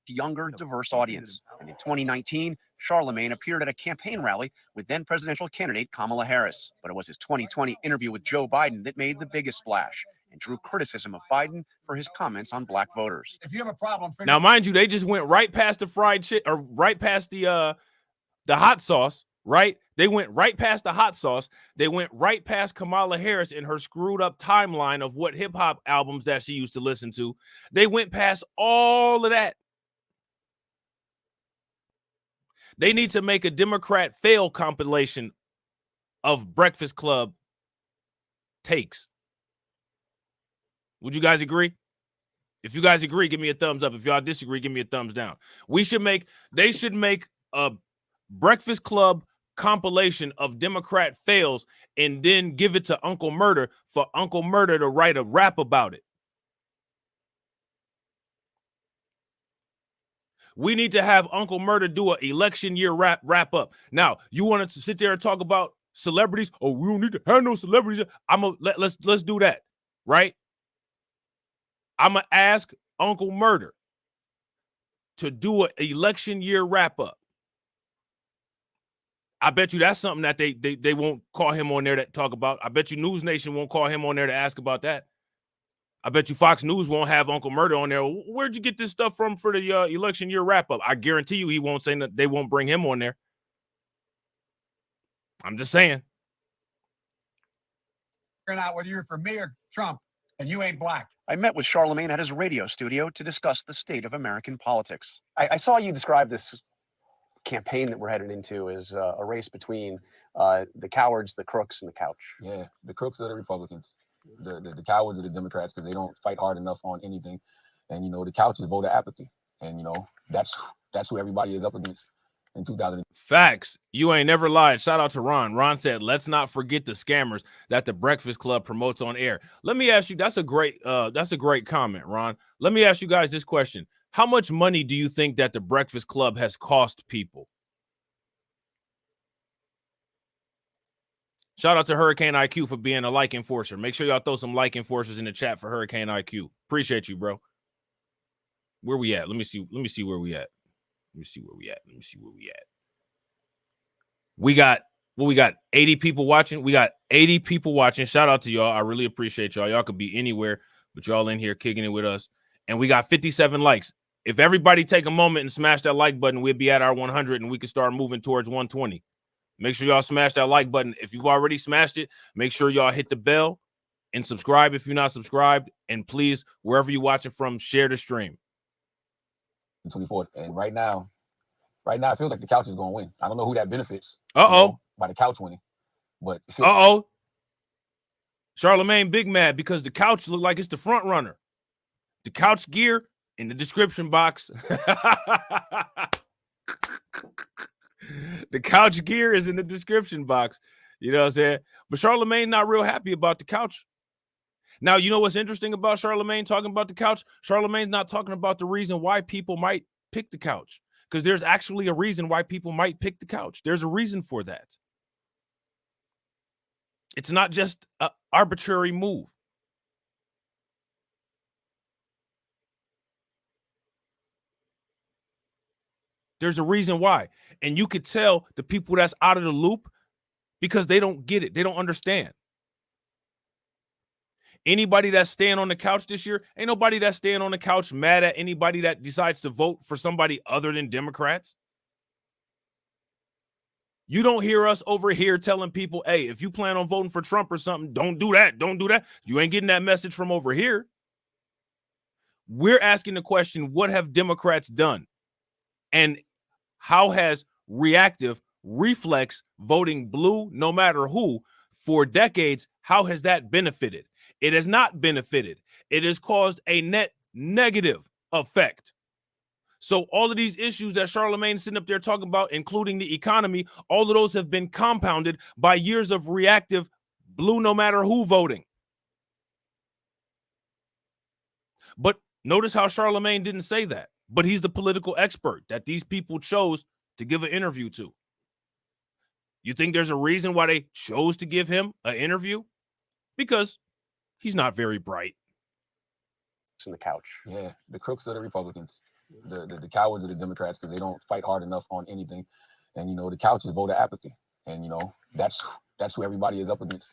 Younger, diverse audience. And in 2019, Charlamagne appeared at a campaign rally with then presidential candidate Kamala Harris. But it was his 2020 interview with Joe Biden that made the biggest splash and drew criticism of Biden for his comments on black voters. If you have a problem, Now, mind you, they just went right past the fried shit, or right past the hot sauce, right? They went right past the hot sauce. They went right past Kamala Harris and her screwed up timeline of what hip hop albums that she used to listen to. They went past all of that. They need to make a Democrat fail compilation of Breakfast Club takes. Would you guys agree? If you guys agree, give me a thumbs up. If y'all disagree, give me a thumbs down. They should make a Breakfast Club compilation of Democrat fails and then give it to Uncle Murder for Uncle Murder to write a rap about it. We need to have Uncle Murder do an election year wrap up. Now, you wanted to sit there and talk about celebrities? Oh, we don't need to have no celebrities. Let's do that, right? I'm gonna ask Uncle Murder to do an election year wrap up. I bet you that's something that they won't call him on there to talk about. I bet you News Nation won't call him on there to ask about that. I bet you Fox News won't have Uncle Murder on there. Where'd you get this stuff from for the election year wrap up? I guarantee you he won't say that. They won't bring him on there. I'm just saying. Figuring out whether you're for me or Trump, and you ain't black. I met with Charlamagne at his radio studio to discuss the state of American politics. I saw you describe this campaign that we're headed into as a race between the cowards, the crooks, and the couch. Yeah, the crooks are the Republicans. The cowards are the Democrats because they don't fight hard enough on anything. And, you know, the couch is voter apathy. And, you know, that's who everybody is up against in 2000. Facts. You ain't never lied. Shout out to Ron. Ron said, let's not forget the scammers that the Breakfast Club promotes on air. Let me ask you, that's a great comment, Ron. Let me ask you guys this question. How much money do you think that the Breakfast Club has cost people? Shout out to Hurricane IQ for being a like enforcer. Make sure y'all throw some like enforcers in the chat for Hurricane IQ. Appreciate you, bro. Where we at? Let me see where we at. We got 80 people watching. We got 80 people watching. Shout out to y'all. I really appreciate y'all. Y'all could be anywhere, but y'all in here kicking it with us. And we got 57 likes. If everybody take a moment and smash that like button, we'll be at our 100 and we can start moving towards 120. Make sure y'all smash that like button. If you've already smashed it, make sure y'all hit the bell and subscribe if you're not subscribed. And please, wherever you're watching from, share the stream. 24th. And right now, it feels like the couch is going to win. I don't know who that benefits. By the couch winning. But Charlamagne big mad because the couch look like it's the front runner. The couch gear in the description box. The couch gear is in the description box. You know what I'm saying? But Charlamagne not real happy about the couch. Now, you know what's interesting about Charlamagne talking about the couch? Charlamagne's not talking about the reason why people might pick the couch. Because there's actually a reason why people might pick the couch. There's a reason for that. It's not just an arbitrary move. There's a reason why. And you could tell the people that's out of the loop because they don't get it. They don't understand. Anybody that's staying on the couch this year, ain't nobody that's staying on the couch mad at anybody that decides to vote for somebody other than Democrats. You don't hear us over here telling people, hey, if you plan on voting for Trump or something, don't do that. Don't do that. You ain't getting that message from over here. We're asking the question, what have Democrats done? And how has reactive reflex voting blue, no matter who, for decades, how has that benefited? It has not benefited. It has caused a net negative effect. So all of these issues that Charlamagne's sitting up there talking about, including the economy, all of those have been compounded by years of reactive blue, no matter who voting. But notice how Charlamagne didn't say that. But he's the political expert that these people chose to give an interview to. You think there's a reason why they chose to give him an interview? Because he's not very bright. In the couch. Yeah, the crooks are the Republicans, the cowards are the Democrats because they don't fight hard enough on anything. And you know, the couch is voter apathy, and you know that's who everybody is up against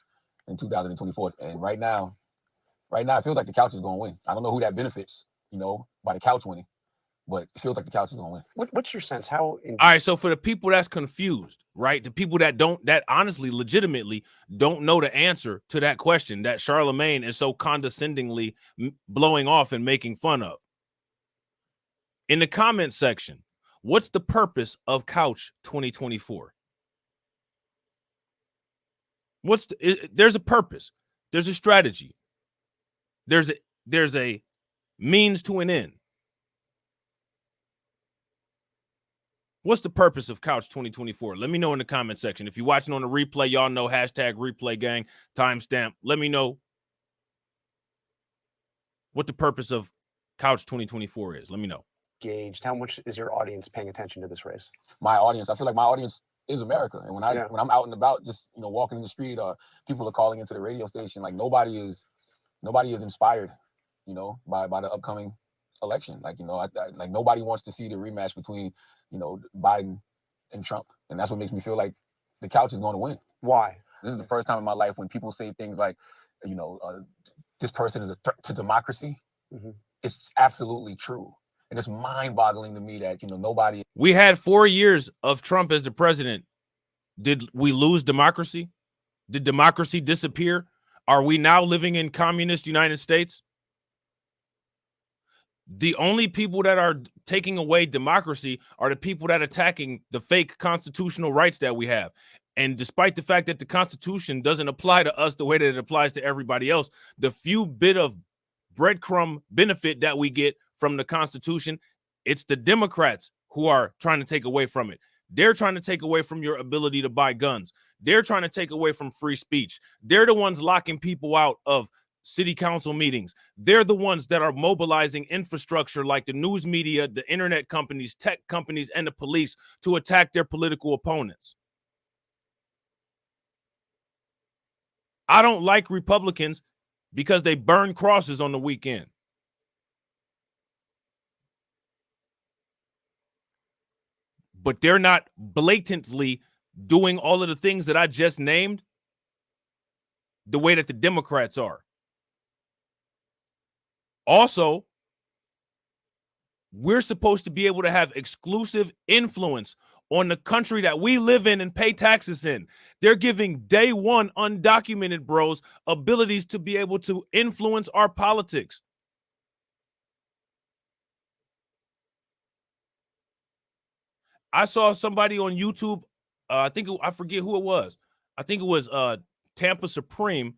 in 2024. And right now, it feels like the couch is going to win. I don't know who that benefits, you know, by the couch winning, but it feels like the couch is going to win. What's your sense? How? All right, so for the people that's confused, right? The people that honestly, legitimately don't know the answer to that question that Charlamagne is so condescendingly blowing off and making fun of. In the comment section, what's the purpose of Couch 2024? There's a purpose. There's a strategy. There's a means to an end. What's the purpose of Couch 2024? Let me know in the comment section. If you're watching on the replay, y'all know hashtag replay gang, timestamp. Let me know what the purpose of Couch 2024 is. Let me know. Gauged. How much is your audience paying attention to this race? My audience, I feel like my audience is America. And when I'm out and about, just, you know, walking in the street, people are calling into the radio station. Like nobody is inspired, you know, by the upcoming election. Like, you know, like nobody wants to see the rematch between, you know, Biden and Trump. And that's what makes me feel like the couch is going to win. Why? This is the first time in my life when people say things like, you know, this person is a threat to democracy. Mm-hmm. It's absolutely true. And it's mind-boggling to me that, you know, nobody. We had 4 years of Trump as the president. Did we lose democracy? Did democracy disappear? Are we now living in communist United States? The only people that are taking away democracy are the people that are attacking the fake constitutional rights that we have. And despite the fact that the Constitution doesn't apply to us the way that it applies to everybody else, the few bit of breadcrumb benefit that we get from the Constitution, it's the Democrats who are trying to take away from it. They're trying to take away from your ability to buy guns. They're trying to take away from free speech. They're the ones locking people out of city council meetings. They're the ones that are mobilizing infrastructure like the news media, the internet companies, tech companies, and the police to attack their political opponents. I don't like Republicans because they burn crosses on the weekend. But they're not blatantly doing all of the things that I just named the way that the Democrats are. Also, we're supposed to be able to have exclusive influence on the country that we live in and pay taxes in. They're giving day one undocumented bros abilities to be able to influence our politics. I saw somebody on YouTube, I forget who it was. I think it was Tampa Supreme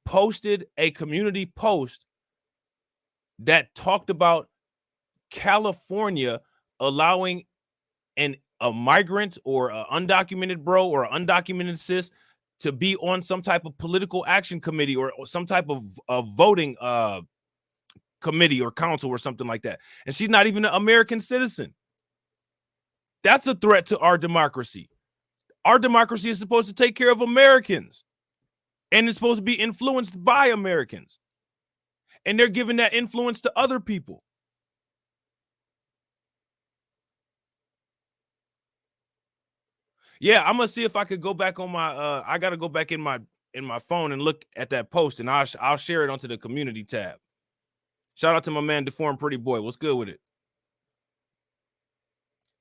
posted a community post that talked about California allowing a migrant or an undocumented bro or an undocumented cis to be on some type of political action committee or some type of voting committee or council or something like that. And she's not even an American citizen. That's a threat to our democracy. Our democracy is supposed to take care of Americans, and it's supposed to be influenced by Americans. And they're giving that influence to other people. Yeah, I'm gonna see if I could go back on my I gotta go back in my phone and look at that post, and I'll share it onto the community tab. Shout out to my man Deformed Pretty Boy. What's good with it?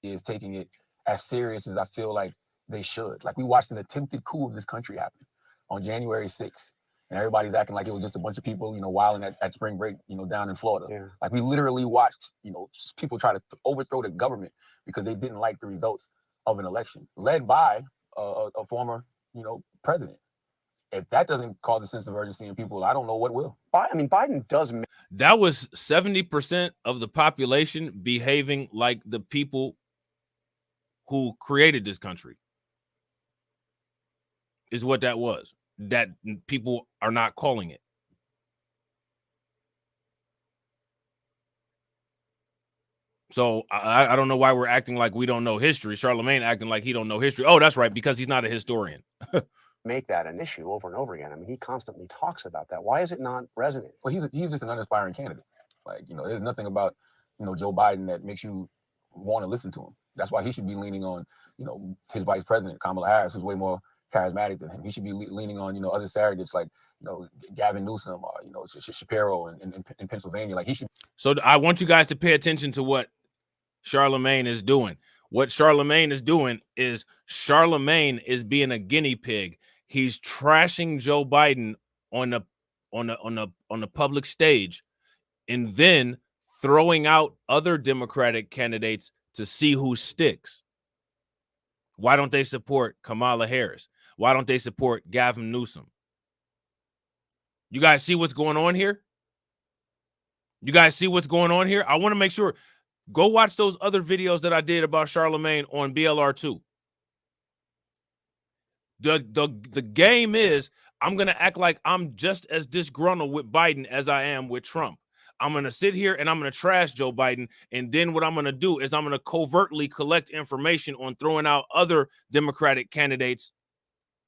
Is taking it as serious as I feel like they should. Like, we watched an attempted coup of this country happen on January 6th, and everybody's acting like it was just a bunch of people, you know, wilding at spring break, you know, down in Florida. Yeah. Like, we literally watched, you know, people try to overthrow the government because they didn't like the results of an election led by a former, you know, president. If that doesn't cause a sense of urgency in people, I don't know what will. I mean, Biden does. That was 70% of the population behaving like the people who created this country, is what that was. That people are not calling it. So I don't know why we're acting like we don't know history. Charlamagne acting like he don't know history. Oh, that's right, because he's not a historian. Make that an issue over and over again. I mean, he constantly talks about that. Why is it not resonant? Well, he's just an uninspiring candidate. Like, you know, there's nothing about, you know, Joe Biden that makes you want to listen to him. That's why he should be leaning on, you know, his vice president, Kamala Harris, who's way more charismatic than him. He should be leaning on, you know, other surrogates like, you know, Gavin Newsom or, you know, Shapiro in Pennsylvania. Like, he should. So I want you guys to pay attention to what Charlamagne is doing. What Charlamagne is doing is Charlamagne is being a guinea pig. He's trashing Joe Biden on the public stage, and then throwing out other Democratic candidates to see who sticks. Why don't they support Kamala Harris? Why don't they support Gavin Newsom? You guys see what's going on here? You guys see what's going on here? I want to make sure. Go watch those other videos that I did about Charlamagne on BLR2. The game is I'm going to act like I'm just as disgruntled with Biden as I am with Trump. I'm going to sit here and I'm going to trash Joe Biden. And then what I'm going to do is I'm going to covertly collect information on throwing out other Democratic candidates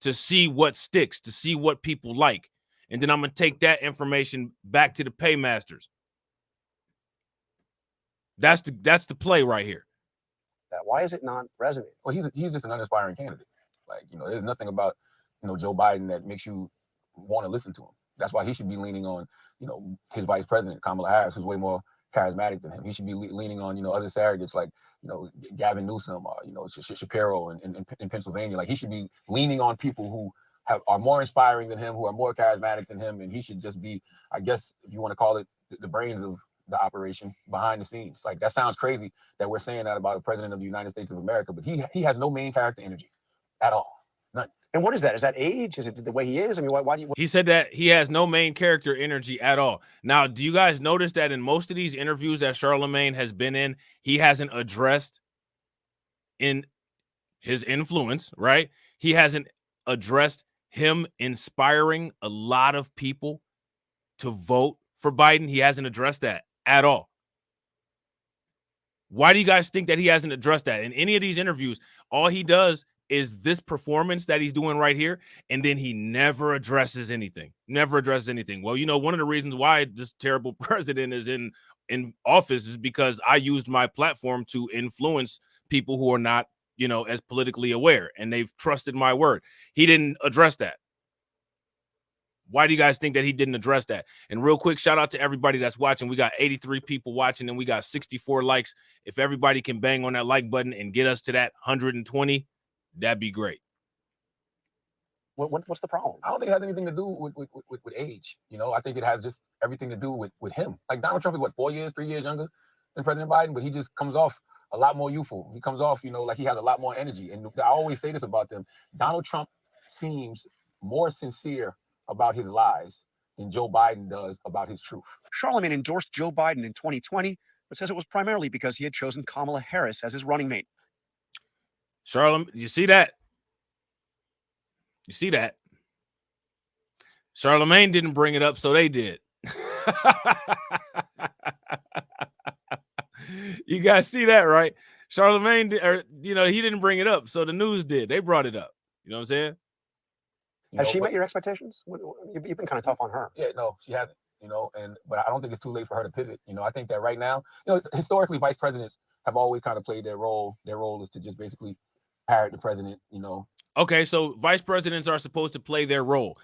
to see what sticks, to see what people like. And then I'm going to take that information back to the paymasters. That's the play right here. Why is it not resonant? Well, he's just an uninspiring candidate. Like, you know, there's nothing about, you know, Joe Biden that makes you want to listen to him. That's why he should be leaning on, you know, his vice president, Kamala Harris, who's way more charismatic than him. He should be leaning on, you know, other surrogates like, you know, Gavin Newsom or, you know, Shapiro in Pennsylvania. Like, he should be leaning on people who are more inspiring than him, who are more charismatic than him. And he should just be, I guess, if you want to call it, the brains of the operation behind the scenes. Like, that sounds crazy that we're saying that about a president of the United States of America, but he has no main character energy at all. None. And what is that? Is that age? Is it the way he is? I mean, why do you? He said that he has no main character energy at all. Now, do you guys notice that in most of these interviews that Charlamagne has been in, he hasn't addressed in his influence, right? He hasn't addressed him inspiring a lot of people to vote for Biden. He hasn't addressed that at all. Why do you guys think that he hasn't addressed that? In any of these interviews, all he does is this performance that he's doing right here, and then he never addresses anything. Never addresses anything. Well, you know, one of the reasons why this terrible president is in office is because I used my platform to influence people who are not, you know, as politically aware, and they've trusted my word. He didn't address that. Why do you guys think that he didn't address that? And real quick, shout out to everybody that's watching. We got 83 people watching, and we got 64 likes. If everybody can bang on that like button and get us to that 120, that'd be great. What's the problem? I don't think it has anything to do with age. You know, I think it has just everything to do with him. Like, Donald Trump is what, 3 years younger than President Biden, but he just comes off a lot more youthful. He comes off, you know, like he has a lot more energy. And I always say this about them. Donald Trump seems more sincere about his lies than Joe Biden does about his truth. Charlamagne endorsed Joe Biden in 2020, but says it was primarily because he had chosen Kamala Harris as his running mate. Charlamagne, you see that? You see that? Charlamagne didn't bring it up, so they did. You guys see that, right? Charlamagne, or, you know, he didn't bring it up, so the news did. They brought it up. You know what I'm saying? Has she met your expectations? You've been kind of tough on her. Yeah, no, she hasn't. You know, but I don't think it's too late for her to pivot. You know, I think that right now, you know, historically, vice presidents have always kind of played their role. Their role is to just basically parrot the president. You know. Okay, so vice presidents are supposed to play their role.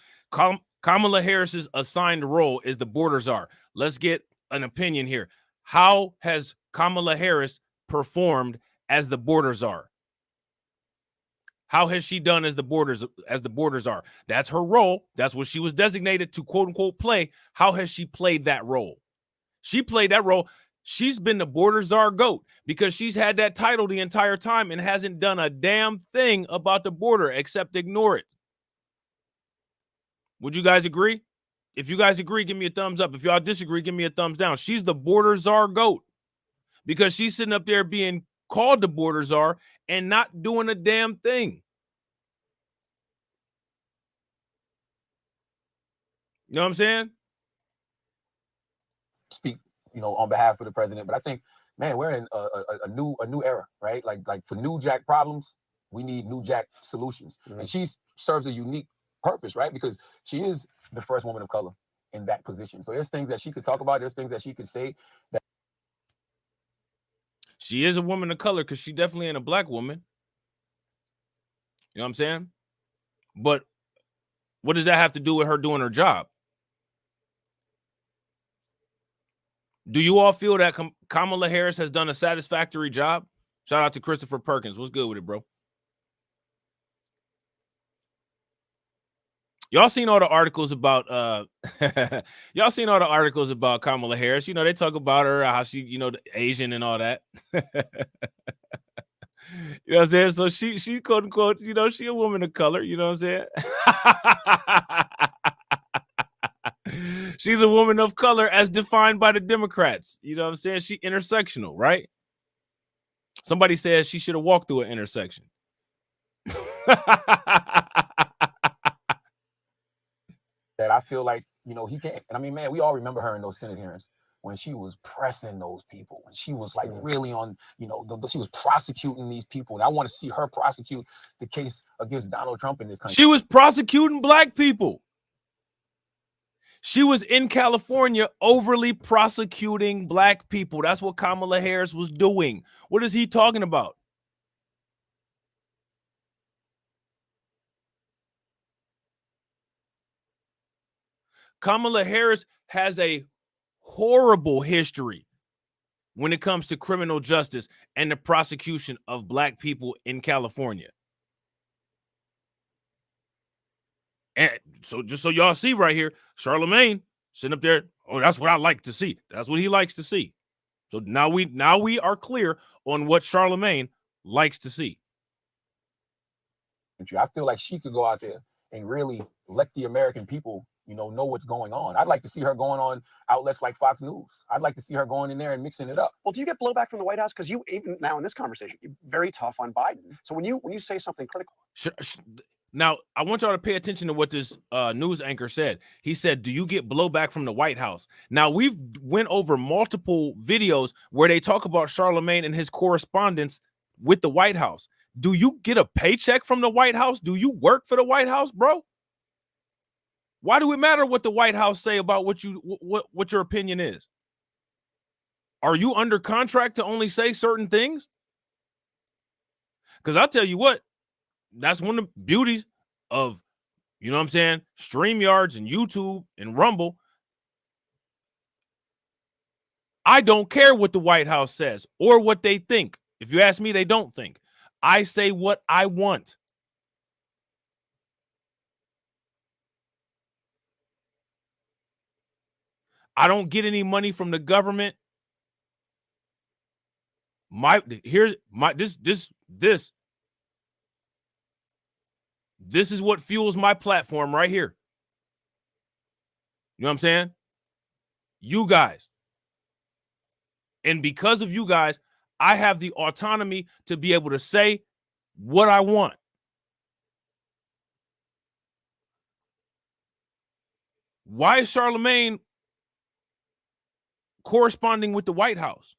Kamala Harris's assigned role is the border czar. Let's get an opinion here. How has Kamala Harris performed as the border czar? How has she done as the borders czar? That's her role. That's what she was designated to, quote unquote, play. How has she played that role? She played that role. She's been the border czar goat because she's had that title the entire time and hasn't done a damn thing about the border except ignore it. Would you guys agree? If you guys agree, give me a thumbs up. If y'all disagree, give me a thumbs down. She's the border czar goat because she's sitting up there being called the border czar and not doing a damn thing. You know what I'm saying? Speak, you know, on behalf of the president, but I think man, we're in a new era, right? Like for new jack problems, we need new jack solutions. And she serves a unique purpose, right? Because she is the first woman of color in that position. So there's things that she could talk about. There's things that she could say. That she is a woman of color because she definitely ain't a black woman. You know what I'm saying? But what does that have to do with her doing her job? Do you all feel that Kamala Harris has done a satisfactory job? Shout out to Christopher Perkins. What's good with it, bro? Y'all seen all the articles about y'all seen all the articles about Kamala Harris. You know, they talk about her, how she, you know, Asian and all that. You know what I'm saying? So she quote unquote, you know, she a woman of color, you know what I'm saying? She's a woman of color as defined by the Democrats. You know what I'm saying? She intersectional, right? Somebody says she should have walked through an intersection. that I feel like, you know, he can't. And I mean, man, we all remember her in those Senate hearings when she was pressing those people, when she was like really on, you know, she was prosecuting these people. And I want to see her prosecute the case against Donald Trump in this country. She was prosecuting black people. She was in California overly prosecuting black people. That's what Kamala Harris was doing. What is he talking about? Kamala Harris has a horrible history when it comes to criminal justice and the prosecution of black people in California. And so just so y'all see right here, Charlamagne sitting up there, oh, that's what I like to see. That's what he likes to see. So now we are clear on what Charlamagne likes to see. I feel like she could go out there and really let the American people, you know what's going on. I'd like to see her going on outlets like Fox News. I'd like to see her going in there and mixing it up. Well, do you get blowback from the White House? Because you, even now in this conversation, you're very tough on Biden. So when you say something critical. Now, I want y'all to pay attention to what this news anchor said. He said, do you get blowback from the White House? Now, we've went over multiple videos where they talk about Charlamagne and his correspondence with the White House. Do you get a paycheck from the White House? Do you work for the White House, bro? Why do it matter what the White House say about what your opinion is? Are you under contract to only say certain things? Because I'll tell you what, that's one of the beauties of, you know what I'm saying, StreamYards and YouTube and Rumble. I don't care what the White House says or what they think. If you ask me, they don't think. I say what I want. I don't get any money from the government. This is what fuels my platform right here. You know what I'm saying? You guys. And because of you guys, I have the autonomy to be able to say what I want. Why is Charlamagne corresponding with the White House?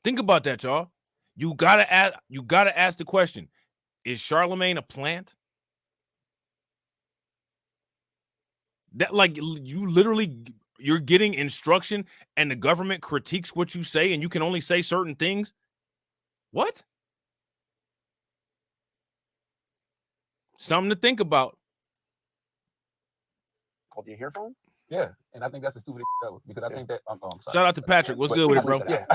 Think about that, y'all. You gotta ask the question: is Charlamagne a plant? That, like, you literally, you're getting instruction and the government critiques what you say and you can only say certain things? What? Something to think about. Do you hear from him? Yeah, and I think that's the stupidest ever, because I think that I'm sorry. Shout out to Patrick. What's good with it, bro? Yeah.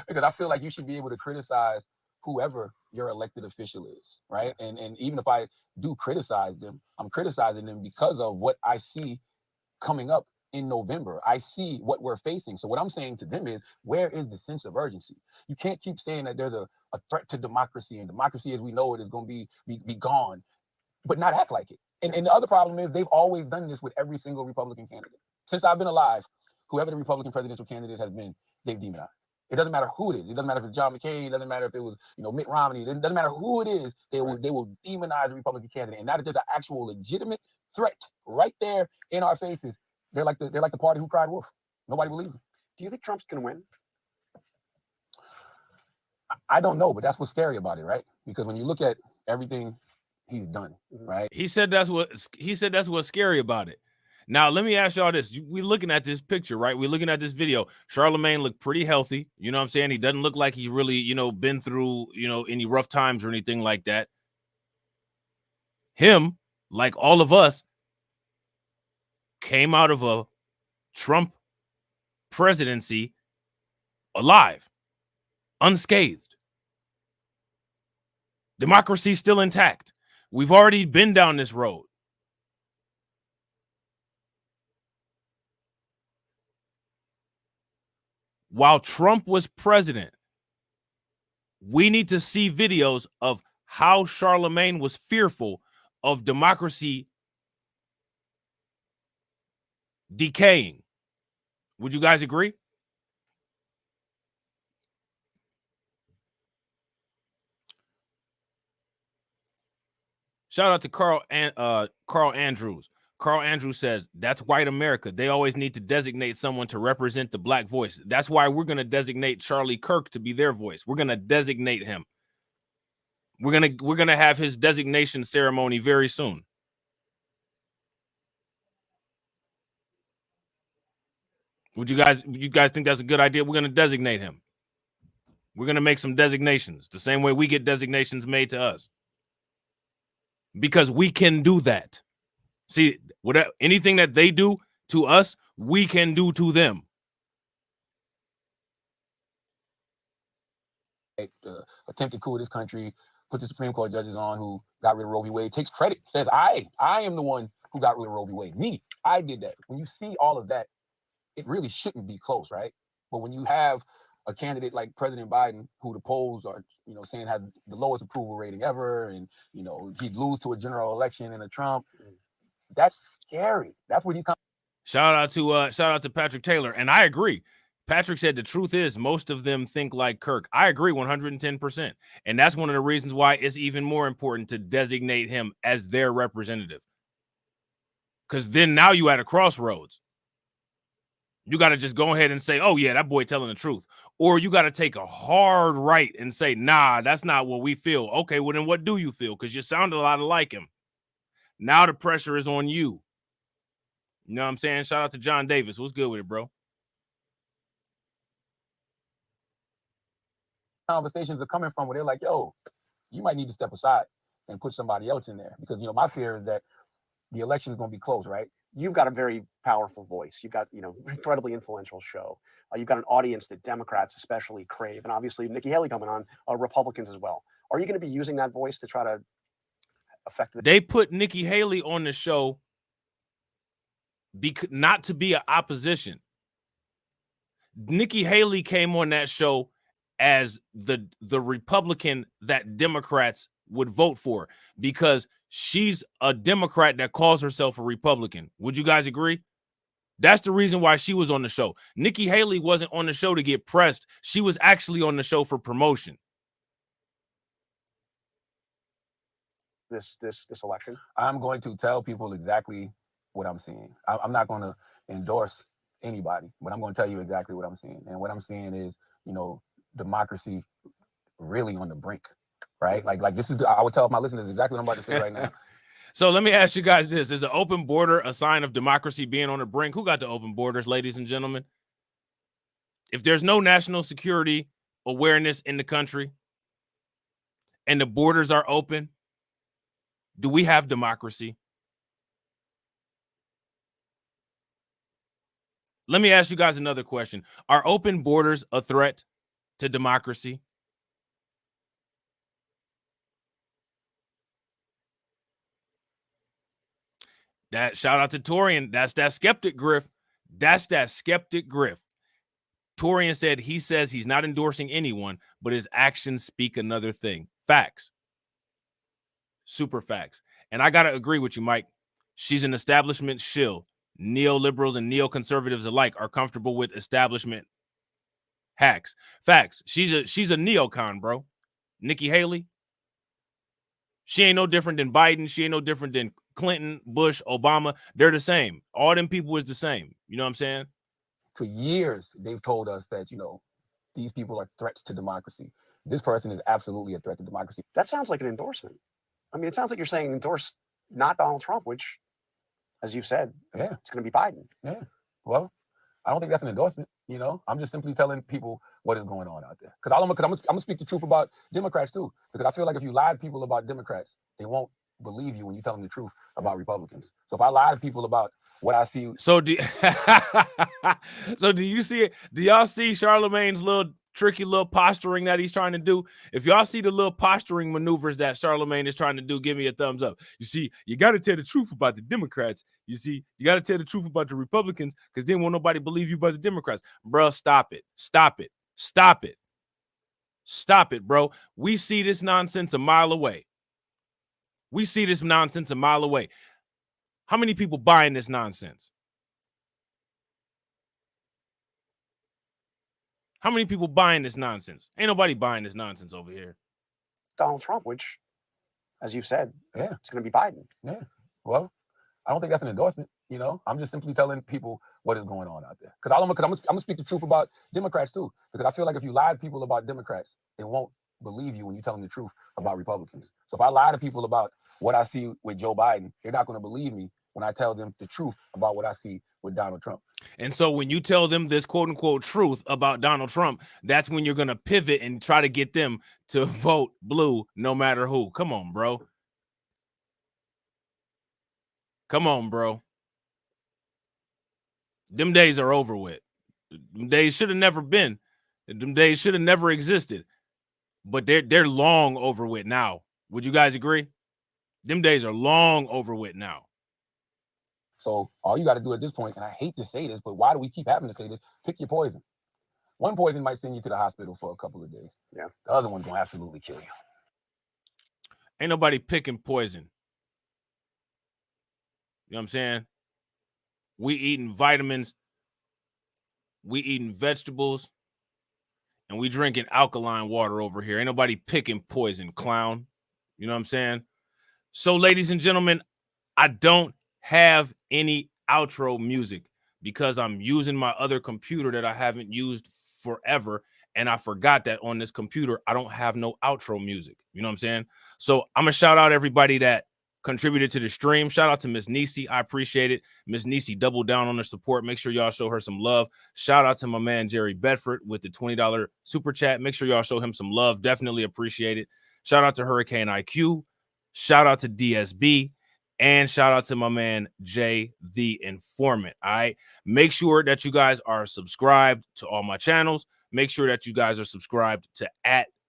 Because I feel like you should be able to criticize whoever your elected official is, right? And even if I do criticize them, I'm criticizing them because of what I see coming up in November. I see what we're facing. So what I'm saying to them is, where is the sense of urgency? You can't keep saying that there's a threat to democracy, and democracy as we know it is going to be gone, but not act like it. And the other problem is they've always done this with every single Republican candidate. Since I've been alive, whoever the Republican presidential candidate has been, they've demonized. It doesn't matter who it is. It doesn't matter if it's John McCain. It doesn't matter if it was, Mitt Romney. It doesn't matter who it is. They will demonize the Republican candidate. And not if there's an actual legitimate threat right there in our faces. They're like the party who cried wolf. Nobody believes them. Do you think Trump's going to win? I don't know, but that's what's scary about it, right? Because when you look at everything he's done, right? He said that's what's scary about it. Now, let me ask y'all this. We're looking at this picture, right? We're looking at this video. Charlamagne looked pretty healthy. You know what I'm saying? He doesn't look like he really, you know, been through, you know, any rough times or anything like that. Him, like all of us, came out of a Trump presidency alive, unscathed. Democracy still intact. We've already been down this road. While Trump was president, we need to see videos of how Charlamagne was fearful of democracy decaying. Would you guys agree? Shout out to Carl Andrews. Carl Andrews says, that's white America. They always need to designate someone to represent the black voice. That's why we're going to designate Charlie Kirk to be their voice. We're going to designate him. We're going to have his designation ceremony very soon. Would you guys think that's a good idea? We're going to designate him. We're going to make some designations the same way we get designations made to us. Because we can do that. See, whatever, anything that they do to us, we can do to them. Attempted coup of this country, put the Supreme Court judges on who got rid of Roe v. Wade, takes credit, says, I am the one who got rid of Roe v. Wade. Me, I did that. When you see all of that, it really shouldn't be close, right? But when you have a candidate like President Biden, who the polls are, you know, saying has the lowest approval rating ever, and, you know, he'd lose to a general election in a Trump, that's scary. That's what he's coming. Shout out to Patrick Taylor. And I agree. Patrick said the truth is most of them think like Kirk. I agree 110%. And that's one of the reasons why it's even more important to designate him as their representative. Because then now you at a crossroads. You got to just go ahead and say, oh, yeah, that boy telling the truth. Or you got to take a hard right and say, nah, that's not what we feel. Okay, well, then what do you feel? Because you sound a lot like him. Now the pressure is on you. You know what I'm saying? Shout out to John Davis. What's good with it, bro? Conversations are coming from where they're like, yo, you might need to step aside and put somebody else in there. Because, you know, my fear is that the election is going to be close, right? You've got a very powerful voice. You've got, you know, incredibly influential show. You've got an audience that Democrats especially crave. And obviously Nikki Haley coming on, Republicans as well. Are you going to be using that voice to try to affect the... They put Nikki Haley on the show not to be an opposition. Nikki Haley came on that show as the Republican that Democrats would vote for, because she's a Democrat that calls herself a Republican. Would you guys agree? That's the reason why she was on the show. Nikki Haley wasn't on the show to get pressed. She was actually on the show for promotion. This election? I'm going to tell people exactly what I'm seeing. I'm not going to endorse anybody, but I'm going to tell you exactly what I'm seeing. And what I'm seeing is, you know, democracy really on the brink, right? Like this is, I would tell my listeners exactly what I'm about to say right now. So let me ask you guys this. Is an open border a sign of democracy being on the brink? Who got the open borders, ladies and gentlemen? If there's no national security awareness in the country and the borders are open, do we have democracy? Let me ask you guys another question. Are open borders a threat to democracy? That shout out to Torian. That's that skeptic griff. That's that skeptic griff. Torian said he says he's not endorsing anyone, but his actions speak another thing. Facts. Super facts. And I got to agree with you, Mike. She's an establishment shill. Neoliberals and neoconservatives alike are comfortable with establishment hacks. Facts. She's a neocon, bro. Nikki Haley. She ain't no different than Biden. She ain't no different than Clinton, Bush, Obama. They're the same. All them people is the same. You know what I'm saying? For years, they've told us that, you know, these people are threats to democracy. This person is absolutely a threat to democracy. That sounds like an endorsement. I mean, it sounds like you're saying endorse not Donald Trump, which, as you said, Yeah. it's going to be Biden. Yeah. Well, I don't think that's an endorsement. You know, I'm just simply telling people what is going on out there. Because I'm gonna speak the truth about Democrats too. Because I feel like if you lie to people about Democrats, they won't believe you when you tell them the truth about Republicans. So if I lie to people about what I see, so do you see it? Do y'all see Charlamagne's little tricky little posturing that he's trying to do? If y'all see the little posturing maneuvers that Charlamagne is trying to do, give me a thumbs up. You see, you got to tell the truth about the Democrats. You see, you got to tell the truth about the Republicans, because then won't nobody believe you but the Democrats. Bro, stop it. Stop it. Stop it. Stop it, bro. We see this nonsense a mile away. We see this nonsense a mile away. How many people buying this nonsense? How many people buying this nonsense? Ain't nobody buying this nonsense over here. Donald Trump, which, as you've said, yeah, it's going to be Biden. Yeah. Well, I don't think that's an endorsement. You know, I'm just simply telling people what is going on out there. Because I'm gonna speak the truth about Democrats too. Because I feel like if you lie to people about Democrats, they won't believe you when you tell them the truth about Republicans. So if I lie to people about what I see with Joe Biden, they're not going to believe me when I tell them the truth about what I see with Donald Trump. And so when you tell them this quote unquote truth about Donald Trump, that's when you're going to pivot and try to get them to vote blue no matter who. Come on, bro. Come on, bro. Them days are over with. Them days should have never been. Them days should have never existed. But they're long over with now. Would you guys agree? Them days are long over with now. So all you got to do at this point, and I hate to say this, but why do we keep having to say this? Pick your poison. One poison might send you to the hospital for a couple of days. Yeah. The other one's going to absolutely kill you. Ain't nobody picking poison. You know what I'm saying? We eating vitamins, we eating vegetables, and we drinking alkaline water over here. Ain't nobody picking poison, clown. You know what I'm saying? So, ladies and gentlemen, I don't have any outro music because I'm using my other computer that I haven't used forever. And I forgot that on this computer, I don't have no outro music. You know what I'm saying? So I'm going to shout out everybody that contributed to the stream. Shout out to Miss Nisi. I appreciate it. Miss Nisi doubled down on her support. Make sure y'all show her some love. Shout out to my man, Jerry Bedford, with the $20 super chat. Make sure y'all show him some love. Definitely appreciate it. Shout out to Hurricane IQ. Shout out to DSB. And shout out to my man, Jay the Informant. All right. Make sure that you guys are subscribed to all my channels. Make sure that you guys are subscribed to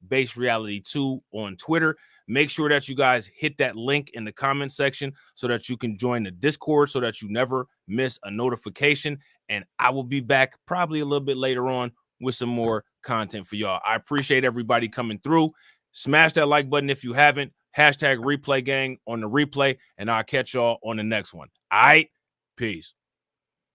@BaseReality2 on Twitter. Make sure that you guys hit that link in the comment section so that you can join the Discord so that you never miss a notification. And I will be back probably a little bit later on with some more content for y'all. I appreciate everybody coming through. Smash that like button if you haven't. #replay gang on the replay, and I'll catch y'all on the next one. All right, peace.